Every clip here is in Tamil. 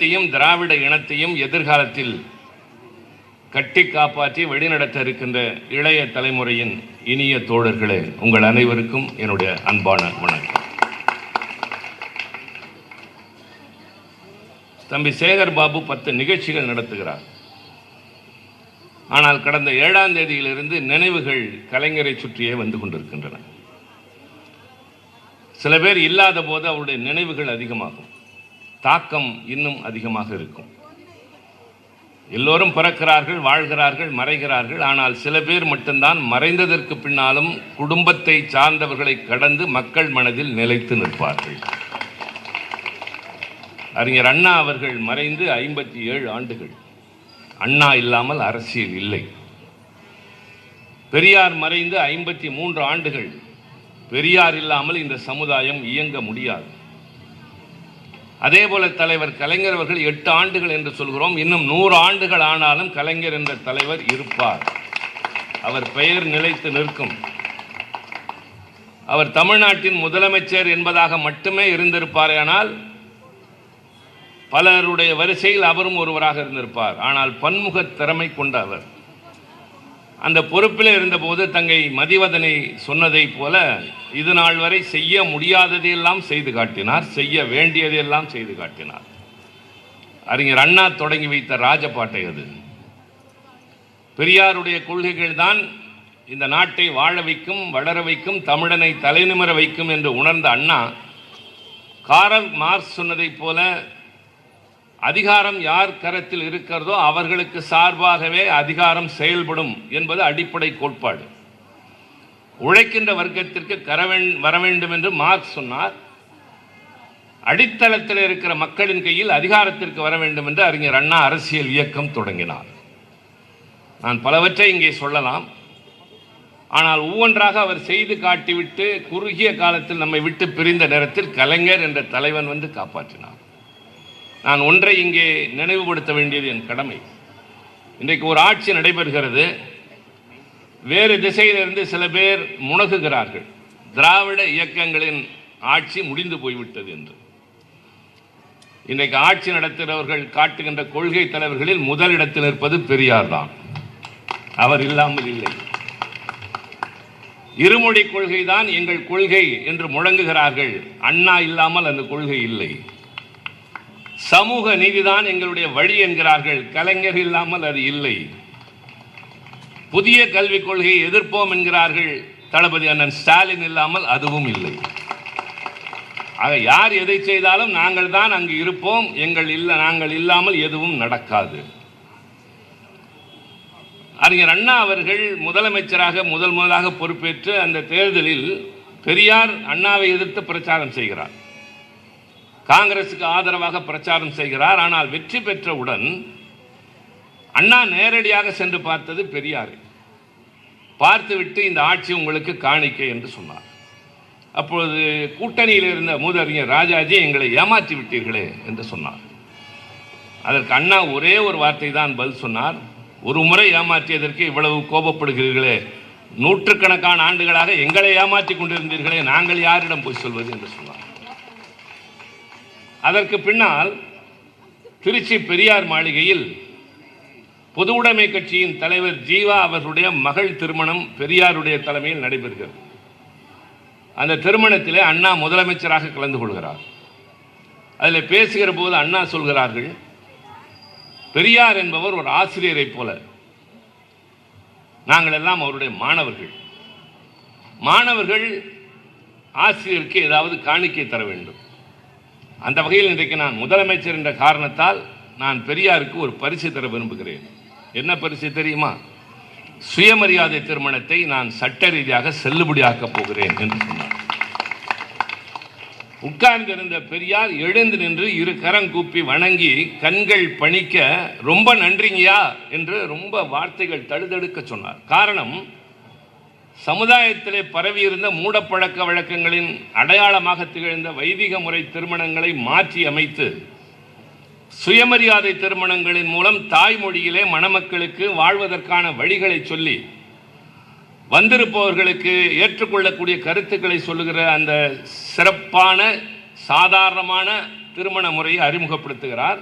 திராவிட இனத்தையும் எதிர்காலத்தில் கட்டி காப்பாற்றி வழிநடத்த இருக்கின்ற இளைய தலைமுறையின் இனிய தோழர்களே, உங்கள் அனைவருக்கும் என்னுடைய அன்பான வணக்கம். தம்பி சேகர் பாபு 10 நிகழ்ச்சிகள் நடத்துகிறார். ஆனால் கடந்த 7ஆம் தேதியிலிருந்து நினைவுகள் கலைஞரை சுற்றியே வந்து கொண்டிருக்கின்றன. சில பேர் இல்லாத போது அவருடைய நினைவுகள் அதிகமாகும், தாக்கம் இன்னும் அதிகமாக இருக்கும். எல்லோரும் பிறக்கிறார்கள், வாழ்கிறார்கள், மறைகிறார்கள். ஆனால் சில பேர் மட்டும்தான் மறைந்ததற்கு பின்னாலும் குடும்பத்தை சார்ந்தவர்களை கடந்து மக்கள் மனதில் நிலைத்து நிற்பார்கள். அறிஞர் அண்ணா அவர்கள் மறைந்து 57 ஆண்டுகள். அண்ணா இல்லாமல் அரசியல் இல்லை. பெரியார் மறைந்து 53 ஆண்டுகள். பெரியார் இல்லாமல் இந்த சமுதாயம் இயங்க முடியாது. அதேபோல தலைவர் கலைஞர் அவர்கள் 8 ஆண்டுகள் என்று சொல்கிறோம். இன்னும் 100 ஆண்டுகள் ஆனாலும் கலைஞர் என்ற தலைவர் இருப்பார். அவர் பெயர் நிலைத்து நிற்கும். அவர் தமிழ்நாட்டின் முதலமைச்சர் என்பதாக மட்டுமே இருந்திருப்பார். ஆனால் பலருடைய வரிசையில் அவரும் ஒருவராக இருந்திருப்பார். ஆனால் பன்முக திறமை கொண்ட அவர் அந்த பொறுப்பில் இருந்தபோது தங்கை மதிவதனை சொன்னதை போல இது நாள் வரை செய்ய முடியாததையெல்லாம் செய்து காட்டினார், செய்ய வேண்டியதையெல்லாம் செய்து காட்டினார். அறிஞர் அண்ணா தொடங்கி வைத்த ராஜபாட்டை அது. பெரியாருடைய கொள்கைகள் தான் இந்த நாட்டை வாழ வைக்கும், வளர வைக்கும், தமிழனை தலைநிமிர வைக்கும் என்று உணர்ந்த அண்ணா காரல் மார்க்ஸ் சொன்னதை போல அதிகாரம் யார் கரத்தில் இருக்கிறதோ அவர்களுக்கு சார்பாகவே அதிகாரம் செயல்படும் என்பது அடிப்படை கோட்பாடு. உழைக்கின்ற வர்க்கத்திற்கு வர வேண்டும் என்று மார்க்ஸ் சொன்னார். அடித்தளத்தில் இருக்கிற மக்களின் கையில் அதிகாரத்திற்கு வர வேண்டும் என்று அறிஞர் அண்ணா அரசியல் இயக்கம் தொடங்கினார். நான் பலவற்றை இங்கே சொல்லலாம். ஆனால் ஒவ்வொன்றாக அவர் செய்து காட்டிவிட்டு குறுகிய காலத்தில் நம்மை விட்டு பிரிந்த நேரத்தில் கலைஞர் என்ற தலைவன் வந்து காப்பாற்றினார். நான் ஒன்றை இங்கே நினைவுபடுத்த வேண்டியது என் கடமை. இன்றைக்கு ஒரு ஆட்சி நடைபெறுகிறது. வேறு திசையிலிருந்து சில பேர் முனகுகிறார்கள், திராவிட இயக்கங்களின் ஆட்சி முடிந்து போய்விட்டது என்று. இன்றைக்கு ஆட்சி நடத்துகிறவர்கள் காட்டுகின்ற கொள்கை தலைவர்களில் முதலிடத்தில் இருப்பது பெரியார் தான். அவர் இல்லாமல் இல்லை. இருமொழி கொள்கை தான் எங்கள் கொள்கை என்று முழங்குகிறார்கள். அண்ணா இல்லாமல் அந்த கொள்கை இல்லை. சமூக நீதிதான் எங்களுடைய வழி என்கிறார்கள். கலைஞர் இல்லாமல் அது இல்லை. புதிய கல்விக் கொள்கையை எதிர்ப்போம் என்கிறார்கள். தளபதி அண்ணன் ஸ்டாலின் இல்லாமல் அதுவும் இல்லை. ஆக யார் எதை செய்தாலும் நாங்கள் தான் அங்கு இருப்போம். நாங்கள் இல்லாமல் எதுவும் நடக்காது. அறிஞர் அண்ணா அவர்கள் முதலமைச்சராக முதலாக பொறுப்பேற்று அந்த தேர்தலில் பெரியார் அண்ணாவை எதிர்த்து பிரச்சாரம் செய்கிறார். காங்கிரசுக்கு ஆதரவாக பிரச்சாரம் செய்கிறார். ஆனால் வெற்றி பெற்றவுடன் அண்ணா நேரடியாக சென்று பார்த்தது பெரியாரை. பார்த்துவிட்டு இந்த ஆட்சி உங்களுக்கு காணிக்கை என்று சொன்னார். அப்பொழுது கூட்டணியில் இருந்த மூதறிஞர் ராஜாஜி எங்களை ஏமாற்றி விட்டீர்களே என்று சொன்னார். அதற்கு அண்ணா ஒரே ஒரு வார்த்தை தான் பதில் சொன்னார். ஒரு முறை ஏமாற்றியதற்கு இவ்வளவு கோபப்படுகிறீர்களே, நூற்றுக்கணக்கான ஆண்டுகளாக எங்களை ஏமாற்றி கொண்டிருந்தீர்களே, நாங்கள் யாரிடம் போய் சொல்வது என்று சொன்னார். அதற்கு பின்னால் திருச்சி பெரியார் மாளிகையில் பொது உடைமை கட்சியின் தலைவர் ஜீவா அவர்களுடைய மகள் திருமணம் பெரியாருடைய தலைமையில் நடைபெறுகிறது. அந்த திருமணத்திலே அண்ணா முதலமைச்சராக கலந்து கொள்கிறார். அதில் பேசுகிற போது அண்ணா சொல்கிறார்கள், பெரியார் என்பவர் ஒரு ஆசிரியரை போல, நாங்கள் எல்லாம் அவருடைய மாணவர்கள். மாணவர்கள் ஆசிரியருக்கு ஏதாவது காணிக்கை தர வேண்டும். அந்த வகையில் இன்றைக்கு நான் முதலமைச்சர் என்ற காரணத்தால் நான் பெரியாருக்கு ஒரு பரிசு தர விரும்புகிறேன். என்ன பரிசு தெரியுமா? சுயமரியாதை திருமணத்தை நான் சட்ட ரீதியாக செல்லுபடியாக்கப் போகிறேன் என்று சொன்னார். உட்கார்ந்திருந்த பெரியார் எழுந்து நின்று 2 கரம் கூப்பி வணங்கி கண்கள் பணிக்க ரொம்ப நன்றிங்கயா என்று ரொம்ப வார்த்தைகள் தடுதடுக்க சொன்னார். காரணம், சமுதாயத்திலே பரவியிருந்த மூடப்பழக்க வழக்கங்களின் அடையாளமாக திகழ்ந்த வைதிக முறை திருமணங்களை மாற்றி அமைத்து சுயமரியாதை திருமணங்களின் மூலம் தாய்மொழியிலே மணமக்களுக்கு வாழ்வதற்கான வழிகளை சொல்லி வந்திருப்பவர்களுக்கு ஏற்றுக்கொள்ளக்கூடிய கருத்துக்களை சொல்லுகிற அந்த சிறப்பான சாதாரணமான திருமண முறையை அறிமுகப்படுத்துகிறார்.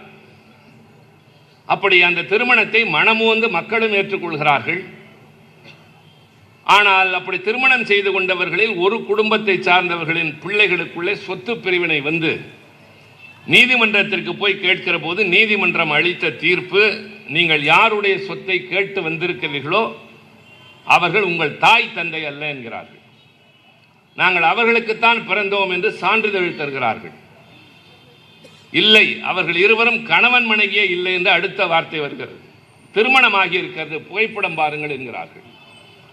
அப்படி அந்த திருமணத்தை மனமுவந்து மக்களும் ஏற்றுக்கொள்கிறார்கள். ஆனால் அப்படி திருமணம் செய்து கொண்டவர்களில் ஒரு குடும்பத்தை சார்ந்தவர்களின் பிள்ளைகளுக்குள்ளே சொத்து பிரிவினை வந்து நீதிமன்றத்திற்கு போய் கேட்கிற போது நீதிமன்றம் அளித்த தீர்ப்பு, நீங்கள் யாருடைய சொத்தை கேட்டு வந்திருக்கிறீர்களோ அவர்கள் உங்கள் தாய் தந்தை அல்ல என்கிறார்கள். நாங்கள் அவர்களுக்குத்தான் பிறந்தோம் என்று சான்றிதழ் தருகிறார்கள். இல்லை, அவர்கள் இருவரும் கணவன் மனைவியே இல்லை என்று அடுத்த வார்த்தை வருகிறது. திருமணமாகி இருக்கிறது, புகைப்படம் பாருங்கள் என்கிறார்கள்.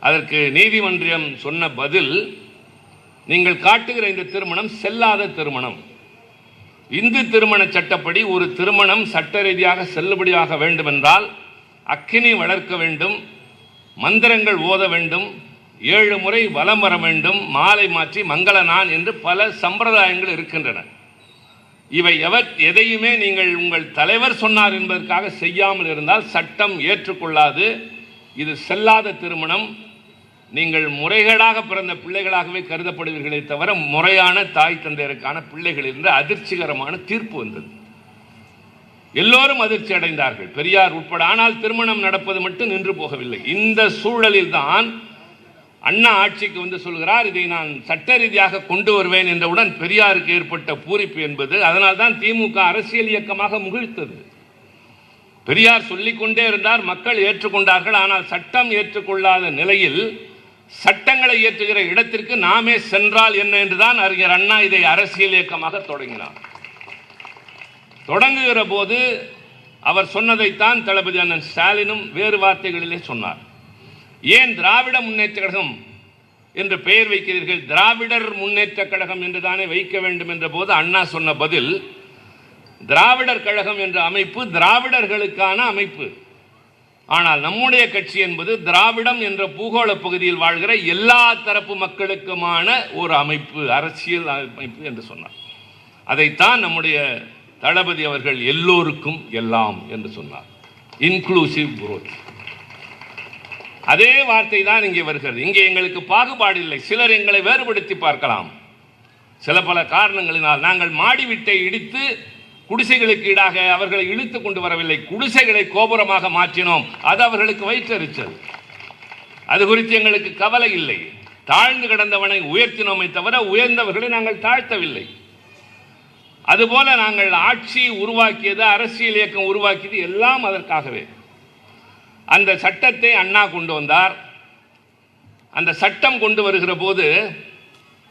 அதற்கு நீதிமன்றம் சொன்ன பதில், நீங்கள் காட்டுகிற இந்த திருமணம் செல்லாத திருமணம். இந்து திருமண சட்டப்படி ஒரு திருமணம் சட்ட ரீதியாக செல்லுபடியாக வேண்டும் என்றால் அக்கினி வளர்க்க வேண்டும், மந்திரங்கள் ஓத வேண்டும், 7 முறை வலம் வர வேண்டும், மாலை மாற்றி மங்கள நான் என்று பல சம்பிரதாயங்கள் இருக்கின்றன. இவை எதையுமே நீங்கள் உங்கள் தலைவர் சொன்னார் என்பதற்காக செய்யாமல் இருந்தால் சட்டம் ஏற்றுக்கொள்ளாது. இது செல்லாத திருமணம். நீங்கள் முறைகேடாக பிறந்த பிள்ளைகளாகவே கருதப்படுவீர்களே தவிர முறையான தாய் தந்தையருக்கான பிள்ளைகள் என்ற அதிர்ச்சிகரமான தீர்ப்பு வந்தது. எல்லோரும் அதிர்ச்சி அடைந்தார்கள், பெரியார் உட்பட. ஆனால் திருமணம் நடப்பது மட்டும் நின்று போகவில்லை. இந்த சூழலில் தான் அண்ணா ஆட்சிக்கு வந்து சொல்கிறார், இதை நான் சட்ட ரீதியாக கொண்டு வருவேன் என்றவுடன் பெரியாருக்கு ஏற்பட்ட பூரிப்பு என்பது, அதனால்தான் திமுக அரசியல் இயக்கமாக முகிழ்த்தது. பெரியார் சொல்லிக்கொண்டே இருந்தார், மக்கள் ஏற்றுக்கொண்டார்கள். ஆனால் சட்டம் ஏற்றுக்கொள்ளாத நிலையில் சட்டங்களை இயற்றுகிற இடத்திற்கு நாமே சென்றால் என்ன என்றுதான் அறிஞர் அண்ணா இதை அரசியல் இயக்கமாக தொடங்கினார். தொடங்குகிற போது அவர் சொன்னதைத்தான் தளபதி அண்ணன் ஸ்டாலினும் வேறு வார்த்தைகளிலே சொன்னார். ஏன் திராவிட முன்னேற்ற கழகம் என்று பெயர் வைக்கிறீர்கள்? திராவிடர் முன்னேற்ற கழகம் என்று தானே வைக்க வேண்டும் என்ற போது அண்ணா சொன்ன பதில், திராவிடர் கழகம் என்ற அமைப்பு திராவிடர்களுக்கான அமைப்பு. ஆனால் நம்முடைய கட்சி என்பது திராவிடம் என்ற பூகோள பகுதியில் வாழ்கிற எல்லா தரப்பு மக்களுக்குமான ஒரு அமைப்பு, அரசியல் அமைப்பு என்று சொன்னார். அதைத்தான் நம்முடைய தளபதி அவர்கள் எல்லோருக்கும் எல்லாம் என்று சொன்னார், இன்க்ளூசிவ் குரோத். அதே வார்த்தை தான் இங்கே வருகிறது. இங்கே எங்களுக்கு பாகுபாடு இல்லை. சிலர் எங்களை வேறுபடுத்தி பார்க்கலாம். சில பல காரணங்களினால் நாங்கள் மாடி வீட்டை இடித்து குடிசைகளுக்கு ஈடாக அவர்களை இழுத்து கொண்டு வரவில்லை, குடிசைகளை கோபுரமாக மாற்றினோம். அது அவர்களுக்கு வயிற்றெரிச்சல். அது குறித்து எங்களுக்கு கவலை இல்லை. தாழ்ந்து கிடந்தவனை உயர்த்தினோமை தவிர உயர்ந்தவர்களை நாங்கள் தாழ்த்தவில்லை. அதுபோல நாங்கள் ஆட்சி உருவாக்கியது, அரசியல் இயக்கம் உருவாக்கியது எல்லாம் அதற்காகவே. அந்த சட்டத்தை அண்ணா கொண்டு வந்தார். அந்த சட்டம் கொண்டு வருகிற போது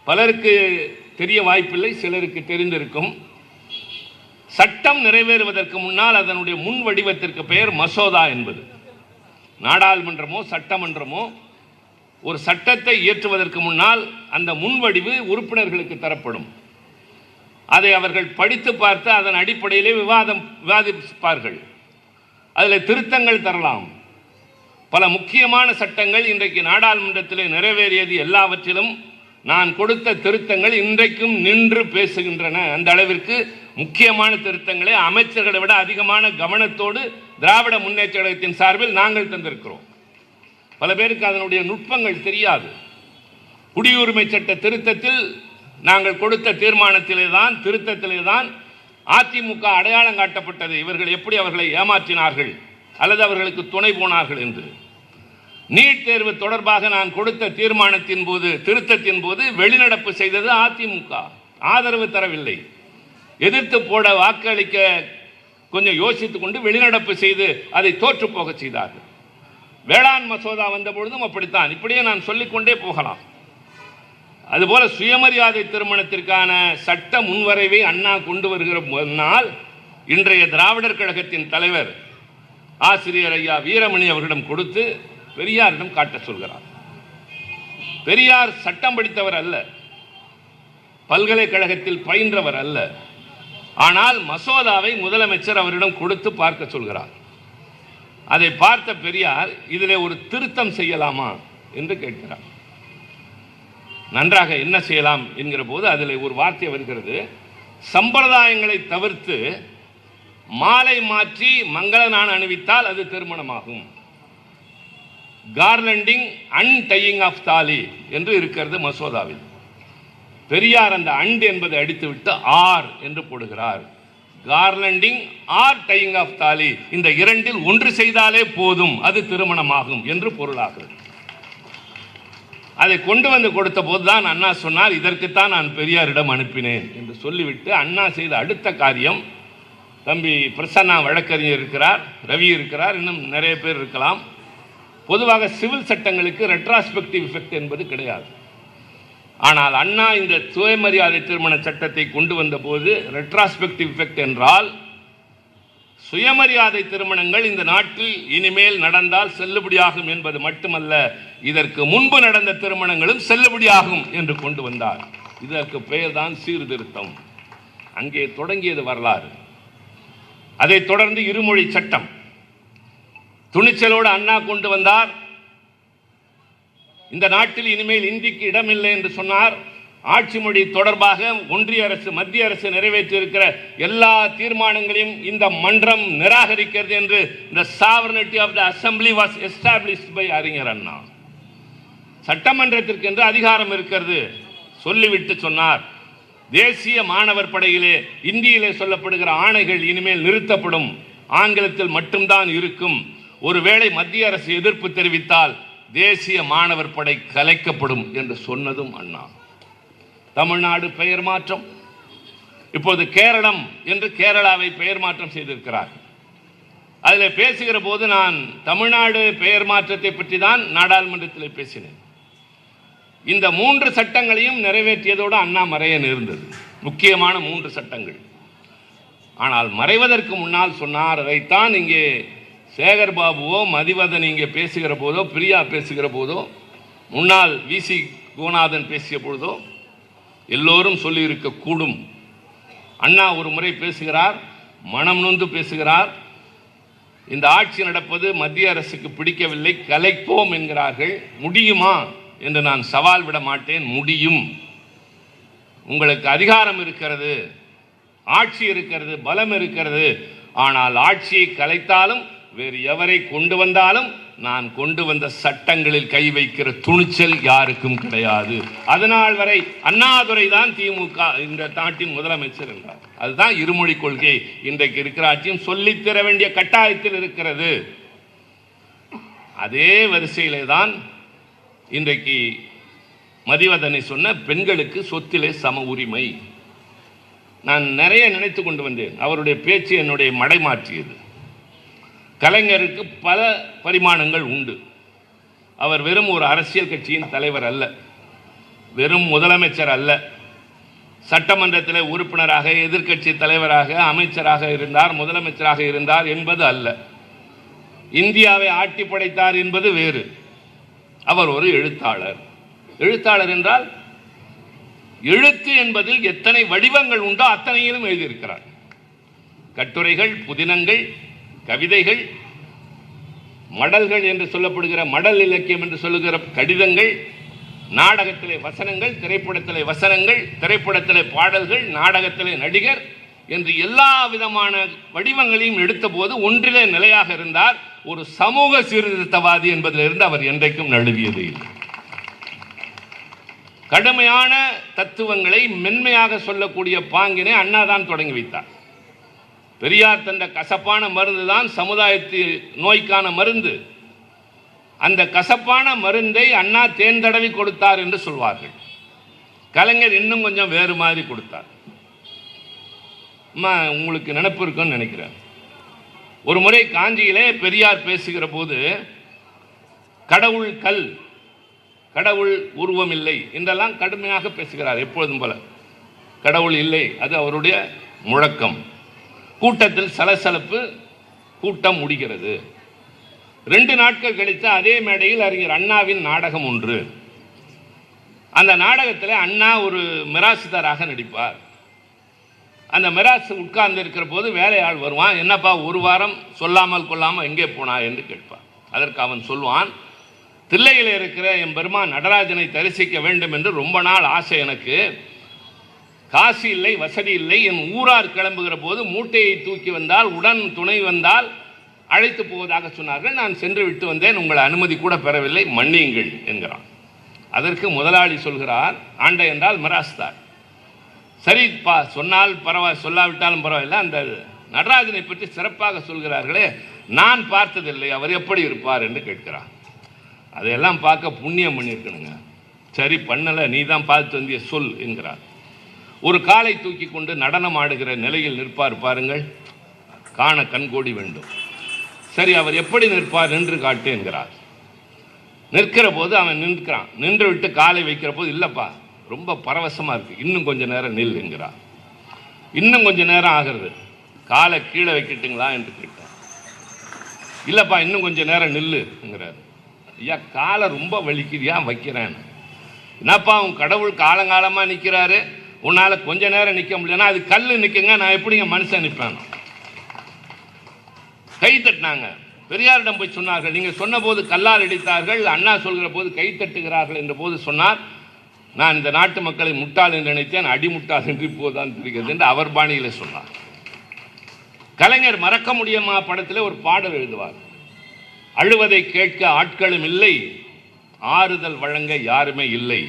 பலருக்கு தெரிய வாய்ப்பில்லை, சிலருக்கு தெரிந்திருக்கும். சட்டம் நிறைவேறுவதற்கு முன்னால் அதனுடைய முன் வடிவத்திற்கு பெயர் மசோதா என்பது. நாடாளுமன்றமோ சட்டமன்றமோ ஒரு சட்டத்தை இயற்றுவதற்கு முன்னால் அந்த முன்வடிவு உறுப்பினர்களுக்கு தரப்படும். அதை அவர்கள் படித்து பார்த்து அதன் அடிப்படையிலே விவாதிப்பார்கள். அதில் திருத்தங்கள் தரலாம். பல முக்கியமான சட்டங்கள் இன்றைக்கு நாடாளுமன்றத்தில் நிறைவேறியது எல்லாவற்றிலும் நான் கொடுத்த திருத்தங்கள் இன்றைக்கும் நின்று பேசுகின்றன. அந்த அளவிற்கு முக்கியமான திருத்தங்களை அமைச்சர்களை விட அதிகமான கவனத்தோடு திராவிட முன்னேற்ற கழகத்தின் சார்பில் நாங்கள் தந்திருக்கிறோம். பல பேருக்கு அதனுடைய நுட்பங்கள் தெரியாது. குடியுரிமை சட்ட திருத்தத்தில் நாங்கள் கொடுத்த திருத்தத்திலே தான் அதிமுக அடையாளம் காட்டப்பட்டது. இவர்கள் எப்படி அவர்களை ஏமாற்றினார்கள் அல்லது அவர்களுக்கு துணை போனார்கள் என்று. நீட் தேர்வு தொடர்பாக நான் கொடுத்த திருத்தத்தின் போது வெளிநடப்பு செய்தது அதிமுக. ஆதரவு தரவில்லை. எதிர்த்து போட வாக்களிக்க கொஞ்சம் யோசித்துக் கொண்டு வெளிநடப்பு செய்து அதை தோற்று போக செய்தார்கள். வேளாண் மசோதா வந்த பொழுதும் அப்படித்தான். இப்படியே நான் சொல்லிக்கொண்டே போகலாம். அதுபோல சுயமரியாதை திருமணத்திற்கான சட்ட முன்வரைவை அண்ணா கொண்டு வருகிற முன்னால் இன்றைய திராவிடர் கழகத்தின் தலைவர் ஆசிரியர் ஐயா வீரமணி அவர்களிடம் கொடுத்து பெரியாரிடம் காட்ட சொல்கிறார். பெரியார் சட்டம் படித்தவர் அல்ல, பல்கலைக்கழகத்தில் பயின்றவர் அல்ல. ஆனால் மசோதாவை முதலமைச்சர் அவரிடம் கொடுத்து பார்க்க சொல்கிறார். அதை பார்த்த பெரியார் இதிலே ஒரு திருத்தம் செய்யலாமா என்று கேட்கிறார். நன்றாக என்ன செய்யலாம் என்கிற போது அதில் ஒரு வார்த்தை வருகிறது, சம்பிரதாயங்களை தவிர்த்து மாலை மாற்றி மங்கள நான் அணிவித்தால் அது திருமணமாகும். கார்லண்டிங் அன்டையிங் ஆஃப் தாலி என்று இருக்கிறது மசோதாவில். பெரியார் அந்த அண்ட் என்பதை அடித்துவிட்டு ஆர் என்று போடுகிறார். கார்லண்டிங் ஆர் டையிங் ஆஃப் தாலி, இந்த இரண்டில் ஒன்று செய்தாலே போதும், அது திருமணமாகும் என்று பொருளாகிறது. அதை கொண்டு வந்து கொடுத்த போதுதான் அண்ணா சொன்னார், இதற்குத்தான் நான் பெரியாரிடம் அனுப்பினேன் என்று சொல்லிவிட்டு அண்ணா செய்த அடுத்த காரியம், தம்பி பிரசன்னா வழக்கறிஞர் இருக்கிறார், ரவி இருக்கிறார், இன்னும் நிறைய பேர் இருக்கலாம். பொதுவாக சிவில் சட்டங்களுக்கு ரெட்ராஸ்பெக்டிவ் எஃபெக்ட் என்பது கிடையாது. ஆனால் அண்ணா இந்த சுயமரியாதை திருமண சட்டத்தை கொண்டு வந்த போது ரெட்ராஸ்பெக்டிவ் எஃபெக்ட் என்றால், சுயமரியாதை திருமணங்கள் இந்த நாட்டில் இனிமேல் நடந்தால் செல்லுபடியாகும் என்பது மட்டுமல்ல, இதற்கு முன்பு நடந்த திருமணங்களும் செல்லுபடியாகும் என்று கொண்டு வந்தார். இதற்கு பெயர் தான் சீர்திருத்தம். அங்கே தொடங்கியது வரலாறு. அதைத் தொடர்ந்து இருமொழி சட்டம் துணிச்சலோடு அண்ணா கொண்டு வந்தார். இந்த நாட்டில் இனிமேல் இந்திக்கு இடமில்லை என்று சொன்னார். ஆட்சி மொழி தொடர்பாக ஒன்றிய அரசு, மத்திய அரசு நிறைவேற்றியிருக்கிற எல்லா தீர்மானங்களையும் இந்த மன்றம் நிராகரிக்கிறது என்று the sovereignty of the assembly was established by அறிஞர் அண்ணா. சட்டமன்றத்திற்கு என்று அதிகாரம் இருக்கிறது சொல்லிவிட்டு சொன்னார், தேசிய மாணவர் படையிலே இந்தியிலே சொல்லப்படுகிற ஆணைகள் இனிமேல் நிறுத்தப்படும், ஆங்கிலத்தில் மட்டும்தான் இருக்கும். ஒருவேளை மத்திய அரசு எதிர்ப்பு தெரிவித்தால் தேசிய மாணவர் படை கலைக்கப்படும் என்று சொன்னதும் அண்ணா. தமிழ்நாடு பெயர் மாற்றம், இப்போது கேரளம் என்று கேரளாவை பெயர் மாற்றம் செய்திருக்கிறார். அதில் பேசுகிற போது நான் தமிழ்நாடு பெயர் மாற்றத்தை பற்றி தான் நாடாளுமன்றத்தில் பேசினேன். இந்த 3 சட்டங்களையும் நிறைவேற்றியதோடு அண்ணா மறைய நேர்ந்தது. முக்கியமான 3 சட்டங்கள். ஆனால் மறைவதற்கு முன்னால் சொன்னார், அதைத்தான் இங்கே சேகர் பாபுவோ மதிவதன் இங்கே பேசுகிற போதோ, பிரியா பேசுகிற போதோ, முன்னாள் விசி கோநாதன் பேசிய பொழுதோ எல்லோரும் சொல்லியிருக்க கூடும். அண்ணா ஒரு முறை பேசுகிறார், மனம் நொந்து பேசுகிறார். இந்த ஆட்சி நடப்பது மத்திய அரசுக்கு பிடிக்கவில்லை, கலைப்போம் என்கிறார்கள். முடியுமா என்று நான் சவால் விட மாட்டேன். முடியும். உங்களுக்கு அதிகாரம் இருக்கிறது, ஆட்சி இருக்கிறது, பலம் இருக்கிறது. ஆனால் ஆட்சியை கலைத்தாலும் வேறு எவரை கொண்டு வந்தாலும் நான் கொண்டு வந்த சட்டங்களில் கை வைக்கிற துணிச்சல் யாருக்கும் கிடையாது. அதனால் வரை அண்ணாதுரை தான் திமுக இந்த நாட்டின் முதலமைச்சர் என்றார். அதுதான் இருமொழி கொள்கை. இன்றைக்கு இருக்கிற ஆட்சியும் சொல்லித்தர வேண்டிய கட்டாயத்தில் இருக்கிறது. அதே வரிசையிலே தான் இன்றைக்கு மதிவதனை சொன்ன பெண்களுக்கு சொத்திலே சம உரிமை. நான் நிறைய நினைத்து கொண்டு வந்தேன். அவருடைய பேச்சு என்னுடைய மடை மாற்றியது. கலைஞருக்கு பல பரிமாணங்கள் உண்டு. அவர் வெறும் ஒரு அரசியல் கட்சியின் தலைவர் அல்ல, வெறும் முதலமைச்சர் அல்ல, சட்டமன்றத்தில் உறுப்பினராக, எதிர்க்கட்சி தலைவராக, அமைச்சராக இருந்தார், முதலமைச்சராக இருந்தார் என்பது அல்ல. இந்தியாவை ஆட்டி படைத்தார் என்பது வேறு. அவர் ஒரு எழுத்தாளர். எழுத்தாளர் என்றால் எழுத்து என்பதில் எத்தனை வடிவங்கள் உண்டோ அத்தனையிலும் எழுதியிருக்கிறார். கட்டுரைகள், புதினங்கள், கவிதைகள், மடல்கள் என்று சொல்லப்படுகிற மடல் இலக்கியம் என்று சொல்லுகிற கடிதங்கள், நாடகத்திலே வசனங்கள், திரைப்படத்திலே வசனங்கள், திரைப்படத்திலே பாடல்கள், நாடகத்திலே நடிகர் என்று எல்லா விதமான வடிவங்களையும் எடுத்த போது ஒன்றிலே நிலையாக இருந்தார். ஒரு சமூக சீர்திருத்தவாதி என்பதிலிருந்து அவர் என்றைக்கும் நழுவியது இல்லை. கடுமையான தத்துவங்களை மென்மையாக சொல்லக்கூடிய பாங்கினை அண்ணா தான் தொடங்கி வைத்தார். பெரியார் தந்த கசப்பான மருந்து தான் சமுதாயத்தில் நோய்க்கான மருந்து. அந்த கசப்பான மருந்தை அண்ணா தேன் தடவி கொடுத்தார் என்று சொல்வார்கள். கலைஞர் இன்னும் கொஞ்சம் வேறு மாதிரி கொடுத்தார். உங்களுக்கு நினைப்பு இருக்குன்னு நினைக்கிறேன். ஒரு முறை காஞ்சியிலே பெரியார் பேசுகிற போது கடவுள் கல், கடவுள் உருவம் இல்லை என்றெல்லாம் கடுமையாக பேசுகிறார். எப்பொழுதும் போல கடவுள் இல்லை, அது அவருடைய முழக்கம். கூட்டத்தில் சலசலப்பு, கூட்டம் முடிகிறது. 2 நாட்கள் கழித்து அதே மேடையில் அறிஞர் அண்ணாவின் நாடகம் ஒன்று. அந்த நாடகத்தில் அண்ணா ஒரு மிராசுதாராக நடிப்பார். அந்த மிராசு உட்கார்ந்து இருக்கிற போது வேலையாள் வருவான். என்னப்பா ஒரு வாரம் சொல்லாமல் கொள்ளாமல் எங்கே போனா என்று கேட்பார். அதற்கு அவன் சொல்வான், தில்லையில் இருக்கிற என் பெருமான் நடராஜனை தரிசிக்க வேண்டும் என்று ரொம்ப நாள் ஆசை எனக்கு. காசு இல்லை, வசதி இல்லை. என் ஊரார் கிளம்புகிற போது மூட்டையை தூக்கி வந்தால், உடன் துணை வந்தால் அழைத்து போவதாக சொன்னார்கள். நான் சென்று விட்டு வந்தேன், உங்கள் அனுமதி கூட பெறவில்லை, மன்னியுங்கள் என்கிறான். அதற்கு முதலாளி சொல்கிறார், ஆண்டை என்றால் மிராஸ்தார், சரிப்பா, சொன்னால் பரவாயில்ல, சொல்லாவிட்டாலும் பரவாயில்ல. அந்த நடராஜனை பற்றி சிறப்பாக சொல்கிறார்களே, நான் பார்த்ததில்லை, அவர் எப்படி இருப்பார் என்று கேட்கிறார். அதையெல்லாம் பார்க்க புண்ணியம் பண்ணியிருக்கணுங்க. சரி, பண்ணலை, நீ தான் பார்த்து வந்திய சொல் என்கிறார். ஒரு காலை தூக்கி கொண்டு நடனம் ஆடுகிற நிலையில் நிற்பார் பாருங்கள், காண கண்கோடி வேண்டும். சரி, அவர் எப்படி நிற்பார் நின்று காட்டு என்கிறார். நிற்கிற போது அவன் நிற்கிறான். நின்று விட்டு காலை வைக்கிற போது, இல்லைப்பா ரொம்ப பரவசமாக இருக்குது, இன்னும் கொஞ்சம் நேரம் நில் என்கிறார். இன்னும் கொஞ்சம் நேரம் ஆகிறது. காலை கீழே வைக்கிட்டுங்களா என்று கேட்டார். இல்லைப்பா இன்னும் கொஞ்சம் நேரம் நில்லு என்கிறார். ஐயா, காலை ரொம்ப வலிக்குதியா, வைக்கிறேன். என்னப்பா உன் கடவுள் காலங்காலமாக நிற்கிறாரு, உன்னால் கொஞ்ச நேரம் நிற்க முடியலன்னா அது கல் நிற்குங்க, நான் எப்படிங்க மனுஷன் நிற்பேன்? கை தட்டினாங்க. பெரியாரிடம் போய் சொன்னார்கள், நீங்கள் சொன்ன போது கல்லால் அடித்தார்கள், அண்ணா சொல்கிற போது கை தட்டுகிறார்கள் என்ற போது சொன்னார், நான் இந்த நாட்டு மக்களை முட்டாள் என்று நினைத்தேன், அடிமுட்டாள் என்று இப்போதுதான் தெரிகிறது என்று அவர் பாணியில் சொன்னார். கலைஞர் மறக்க முடியுமா படத்தில் ஒரு பாடல் எழுதுவார், அழுவதை கேட்க ஆட்களும் இல்லை, ஆறுதல் வழங்க யாருமே இல்லை,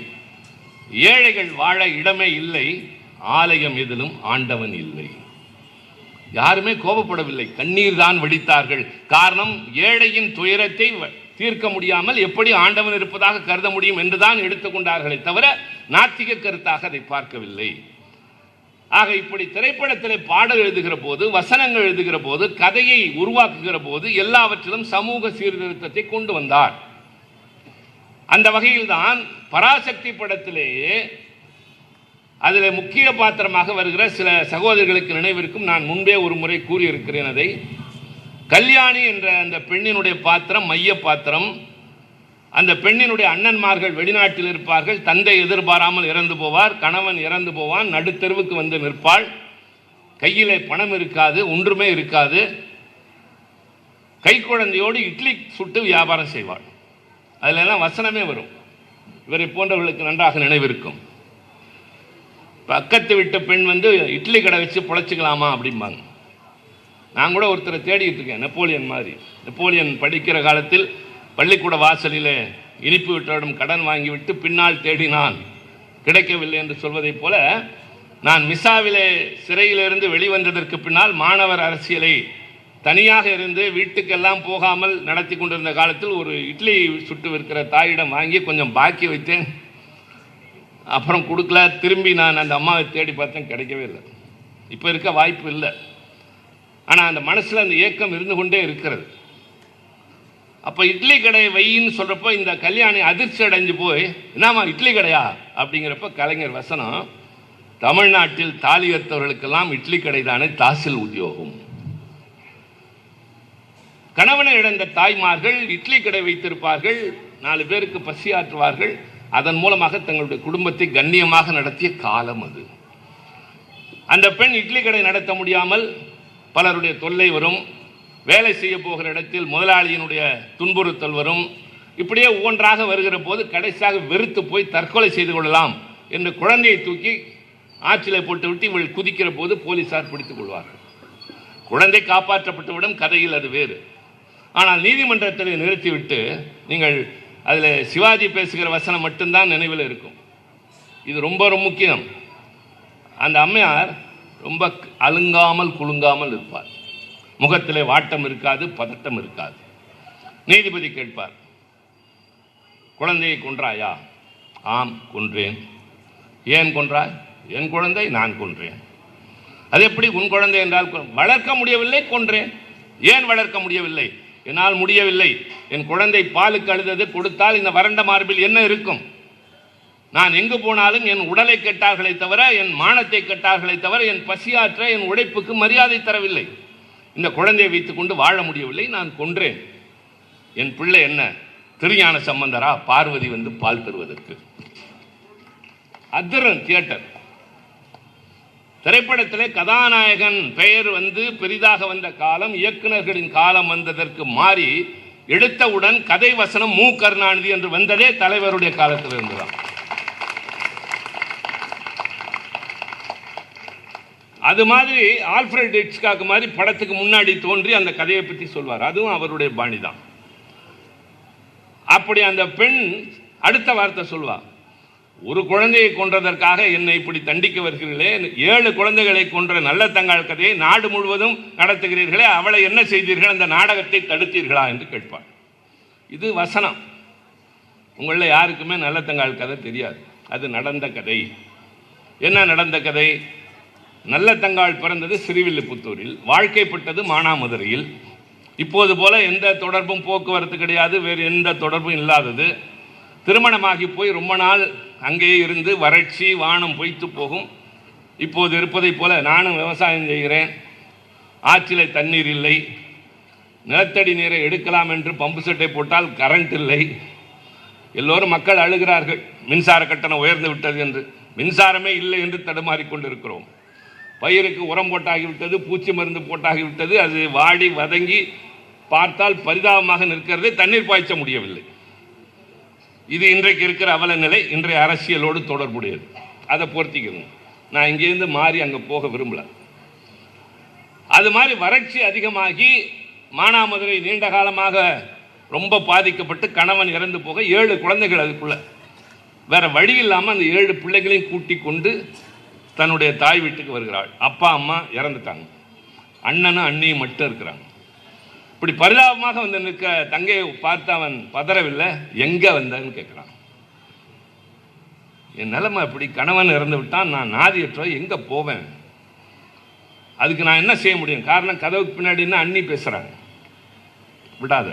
ஏழைகள் வாழ இடமே இல்லை, ஆலயம் எதிலும் ஆண்டவன் இல்லை. யாருமே கோபப்படவில்லை, கண்ணீர் தான் வெடித்தார்கள். காரணம், ஏழையின் துயரத்தை தீர்க்க முடியாமல் எப்படி ஆண்டவன் இருப்பதாக கருத முடியும் என்றுதான் எடுத்துக்கொண்டார்களே தவிர நாத்திக கருத்தாக அதை பார்க்கவில்லை. ஆக இப்படி திரைப்படத்தில் பாடல் எழுதுகிற போது, வசனங்கள் எழுதுகிற போது, கதையை உருவாக்குகிற போது எல்லாவற்றிலும் சமூக சீர்திருத்தத்தை கொண்டு வந்தார். அந்த வகையில் தான் பராசக்தி படத்திலேயே அதில் முக்கிய பாத்திரமாக வருகிற சில சகோதரிகளுக்கு நினைவிற்கும், நான் முன்பே ஒரு முறை கூறியிருக்கிறேன் அதை. கல்யாணி என்ற அந்த பெண்ணினுடைய பாத்திரம் மைய பாத்திரம். அந்த பெண்ணினுடைய அண்ணன்மார்கள் வெளிநாட்டில் இருப்பார்கள், தந்தை எதிர்பாராமல் இறந்து போவார், கணவன் இறந்து போவான், நடுத்தெருவுக்கு வந்து நிற்பாள், கையிலே பணம் இருக்காது, ஒன்றுமே இருக்காது, கைக்குழந்தையோடு இட்லி சுட்டு வியாபாரம் செய்வாள். அதில் எல்லாம் வசனமே வரும், இவரை போன்றவர்களுக்கு நன்றாக நினைவிருக்கும். பக்கத்து விட்டு பெண் வந்து இட்லி கடை வச்சு பொழைச்சிக்கலாமா அப்படிம்பாங்க. நான் கூட ஒருத்தரை தேடிட்டு இருக்கேன், நெப்போலியன் மாதிரி. நெப்போலியன் படிக்கிற காலத்தில் பள்ளிக்கூட வாசலில் இனிப்பு விட்டோடும் கடன் வாங்கிவிட்டு பின்னால் தேடினான், கிடைக்கவில்லை என்று சொல்வதைப் போல, நான் மிசாவிலே சிறையிலிருந்து வெளிவந்ததற்கு பின்னால் மாணவர் அரசியலை தனியாக இருந்து வீட்டுக்கெல்லாம் போகாமல் நடத்தி கொண்டிருந்த காலத்தில் ஒரு இட்லி சுட்டு விற்கிற தாயிடம் வாங்கி கொஞ்சம் பாக்கி வைத்தேன். அப்புறம் கொடுக்கல, திரும்பி நான் அந்த அம்மாவை தேடி பார்த்தேன், கிடைக்கவே இல்லை. இப்போ இருக்க வாய்ப்பு இல்லை. ஆனால் அந்த மனசில் அந்த ஏக்கம் இருந்து கொண்டே இருக்கிறது. அப்போ இட்லி கடை வையின்னு சொல்கிறப்போ இந்த கல்யாணி அதிர்ச்சி அடைஞ்சு போய், என்னம்மா இட்லி கடையா அப்படிங்கிறப்ப கலைஞர் வசனம், தமிழ்நாட்டில் தாலி கர்த்தவர்களுக்கெல்லாம் இட்லி கடை தானே தாசில் உத்தியோகம். கணவனை இழந்த தாய்மார்கள் இட்லி கடை வைத்திருப்பார்கள், 4 பேருக்கு பசியாற்றுவார்கள், அதன் மூலமாக தங்களுடைய குடும்பத்தை கண்ணியமாக நடத்திய காலம் அது. அந்த பெண் இட்லி கடை நடத்த முடியாமல் பலருடைய தொல்லை வரும், வேலை செய்ய போகிற இடத்தில் முதலாளியினுடைய துன்புறுத்தல் வரும். இப்படியே ஒவ்வொன்றாக வருகிற போது கடைசியாக வெறுத்து போய் தற்கொலை செய்து கொள்ளலாம் என்று குழந்தையை தூக்கி ஆற்றிலே போட்டு விட்டு இவள் குதிக்கிற போது போலீசார் பிடித்துக் கொள்வார்கள். குழந்தை காப்பாற்றப்பட்டுவிடும், கதையில் அது வேறு. ஆனால் நீதிமன்றத்தில் நிறுத்திவிட்டு நீங்கள் அதில் சிவாஜி பேசுகிற வசனம் மட்டும்தான் நினைவில் இருக்கும். இது ரொம்ப ரொம்ப முக்கியம். அந்த அம்மையார் ரொம்ப அலுங்காமல் குலுங்காமல் இருப்பார், முகத்திலே வாட்டம் இருக்காது, பதட்டம் இருக்காது. நீதிபதி கேட்பார், குழந்தையை கொன்றாயா? ஆம் கொன்றேன். ஏன் கொன்றாய்? என் குழந்தை, நான் கொன்றேன். அது எப்படி உன் குழந்தை என்றால்? வளர்க்க முடியவில்லை, கொன்றேன். ஏன் வளர்க்க முடியவில்லை? என்னால் முடியவில்லை. என் குழந்தை பாலுக்கு அழுதது, கொடுத்தால் இந்த வறண்ட மார்பில் என்ன இருக்கும்? நான் எங்கு போனாலும் என் உடலை கெட்டார்களே தவிர, என் மானத்தை கெட்டார்களே தவிர, என் பசியாற்ற என் உழைப்புக்கு மரியாதை தரவில்லை. இந்த குழந்தையை வைத்துக் கொண்டு வாழ முடியவில்லை, நான் கொன்றேன். என் பிள்ளை என்ன திருஞான சம்பந்தரா பார்வதி வந்து பால் தருவதற்கு? அதிரன் தியேட்டர். திரைப்படத்திலே கதாநாயகன் பெயர் வந்து பெரிதாக வந்த காலம், இயக்குநர்களின் காலம் வந்ததற்கு மாறி எடுத்தவுடன் கதை வசனம் மு கருணாநிதி என்று வந்ததே தலைவருடைய காலத்தில் இருந்துதான். அது மாதிரி ஆல்ஃபிரட் ஹிட்ச்காக் மாதிரி படத்துக்கு முன்னாடி தோன்றி அந்த கதையை பற்றி சொல்வார், அதுவும் அவருடைய பாணி தான். அப்படி அந்த பெண் அடுத்த வார்த்தை சொல்வார், ஒரு குழந்தையை கொன்றதற்காக என்னை இப்படி தண்டிக்க வருகிறீர்களே, 7 குழந்தைகளை கொன்ற நல்ல தங்காள் கதையை நாடு முழுவதும் நடத்துகிறீர்களே, அவளை என்ன செய்தீர்கள், அந்த நாடகத்தை தடுத்தீர்களா என்று கேட்பார். இது வசனம். உங்களில் யாருக்குமே நல்ல தங்காள் கதை தெரியாது. அது நடந்த கதை. என்ன நடந்த கதை? நல்ல தங்காள் பிறந்தது ஸ்ரீவில்லிபுத்தூரில், வாழ்க்கைப்பட்டது மானாமதுரையில். இப்போது போல எந்த தொடர்பும் போக்குவரத்து கிடையாது, வேறு எந்த தொடர்பும் இல்லாதது. திருமணமாகி போய் ரொம்ப நாள் அங்கேயே இருந்து வறட்சி, வானம் பொய்த்து போகும். இப்போது இருப்பதை போல நானும் விவசாயம் செய்கிறேன். ஆற்றில் தண்ணீர் இல்லை, நிலத்தடி நீரை எடுக்கலாம் என்று பம்பு செட்டை போட்டால் கரண்ட் இல்லை. எல்லோரும் மக்கள் அழுகிறார்கள், மின்சார கட்டணம் உயர்ந்து விட்டது என்று. மின்சாரமே இல்லை என்று தடுமாறிக்கொண்டிருக்கிறோம். பயிருக்கு உரம் போட்டாகிவிட்டது, பூச்சி மருந்து போட்டாகிவிட்டது. அது வாடி வதங்கி பார்த்தால் பரிதாபமாக நிற்கிறது. தண்ணீர் பாய்ச்ச முடியவில்லை. இது இன்றைக்கு இருக்கிற அவல நிலை, இன்றைய அரசியலோடு தொடர்புடையது. அதை பொருத்திக்கணும். நான் இங்கேருந்து மாறி அங்கே போக விரும்பல. அது மாதிரி வறட்சி அதிகமாகி மானாமதுரை நீண்ட காலமாக ரொம்ப பாதிக்கப்பட்டு கணவன் இறந்து போக 7 குழந்தைகள் அதுக்குள்ள. வேற வழி இல்லாமல் அந்த 7 பிள்ளைகளையும் கூட்டி கொண்டு தன்னுடைய தாய் வீட்டுக்கு வருகிறாள். அப்பா அம்மா இறந்துட்டாங்க, அண்ணனும் அண்ணியும் மட்டும் இருக்கிறாங்க. இப்படி பரிதாபமாக வந்து நிற்க தங்கையை பார்த்து அவன் பதறவில்லை. எங்க வந்தன்னு கேட்கிறான். என் நிலைமை அப்படி, கணவன் இறந்து விட்டான், நான் நாதியற்றோ, எங்க போவேன்? அதுக்கு நான் என்ன செய்ய முடியும்? காரணம், கதவுக்கு பின்னாடின்னு அண்ணி பேசுறாங்க. விடாத.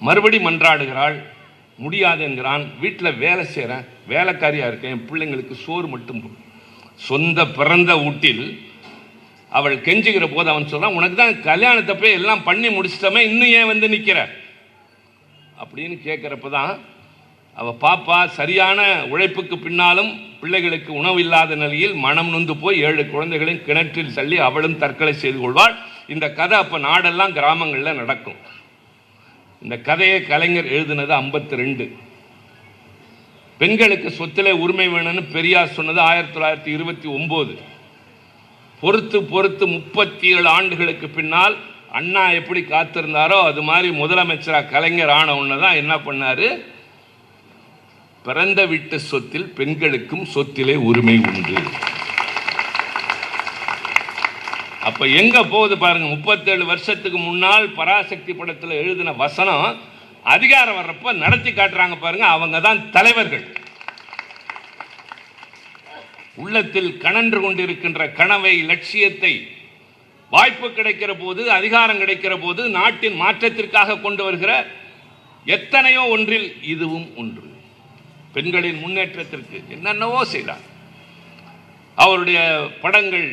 மறுபடி மன்றாடுகிறாள். முடியாது என்கிறான். வீட்டில் வேலை செய்கிறேன், வேலைக்காரியா இருக்கேன், என் பிள்ளைங்களுக்கு சோறு மட்டும். சொந்த பிறந்த வீட்டில் அவள் கெஞ்சுகிற போது அவன் சொல்றான், உனக்கு தான் கல்யாணத்தை போய் எல்லாம் பண்ணி முடிச்சிட்டமே, இன்னும் ஏன் வந்து நிற்கிற அப்படின்னு கேட்குறப்ப தான் அவள் பாப்பா சரியான உழைப்புக்கு பின்னாலும் பிள்ளைகளுக்கு உணவு இல்லாத நிலையில் மனம் நொந்து போய் 7 குழந்தைகளையும் கிணற்றில் தள்ளி அவளும் தற்கொலை செய்து கொள்வாள். இந்த கதை அப்போ நாடெல்லாம் கிராமங்களில் நடக்கும். இந்த கதையை கலைஞர் எழுதினது 52. பெண்களுக்கு சொத்திலே உரிமை வேணும்னு பெரியார் சொன்னது 1929. பொறுத்து 37 ஆண்டுகளுக்கு பின்னால் அண்ணா எப்படி காத்திருந்தாரோ அது மாதிரி முதலமைச்சராக கலைஞர் ஆன ஒன்று தான் என்ன பண்ணாரு, பிறந்த வீட்டு சொத்தில் பெண்களுக்கும் சொத்திலே உரிமை உண்டு. அப்ப எங்க போகுது பாருங்க. 37 வருஷத்துக்கு முன்னால் பராசக்தி படத்தில் எழுதின வசனம் அதிகாரம் வர்றப்ப நடத்தி காட்டுறாங்க பாருங்க. அவங்க தான் தலைவர்கள். உள்ளத்தில் கனன்று கொண்டிருக்கின்ற கனவை, லட்சியத்தை வாய்ப்பு கிடைக்கிற போது, அதிகாரம் கிடைக்கிற போது நாட்டின் மாற்றத்திற்காக கொண்டு வருகிற எத்தனையோ ஒன்றில் இதுவும் ஒன்று. பெண்களின் முன்னேற்றத்திற்கு என்னென்னவோ செய்தார். அவருடைய படங்கள்,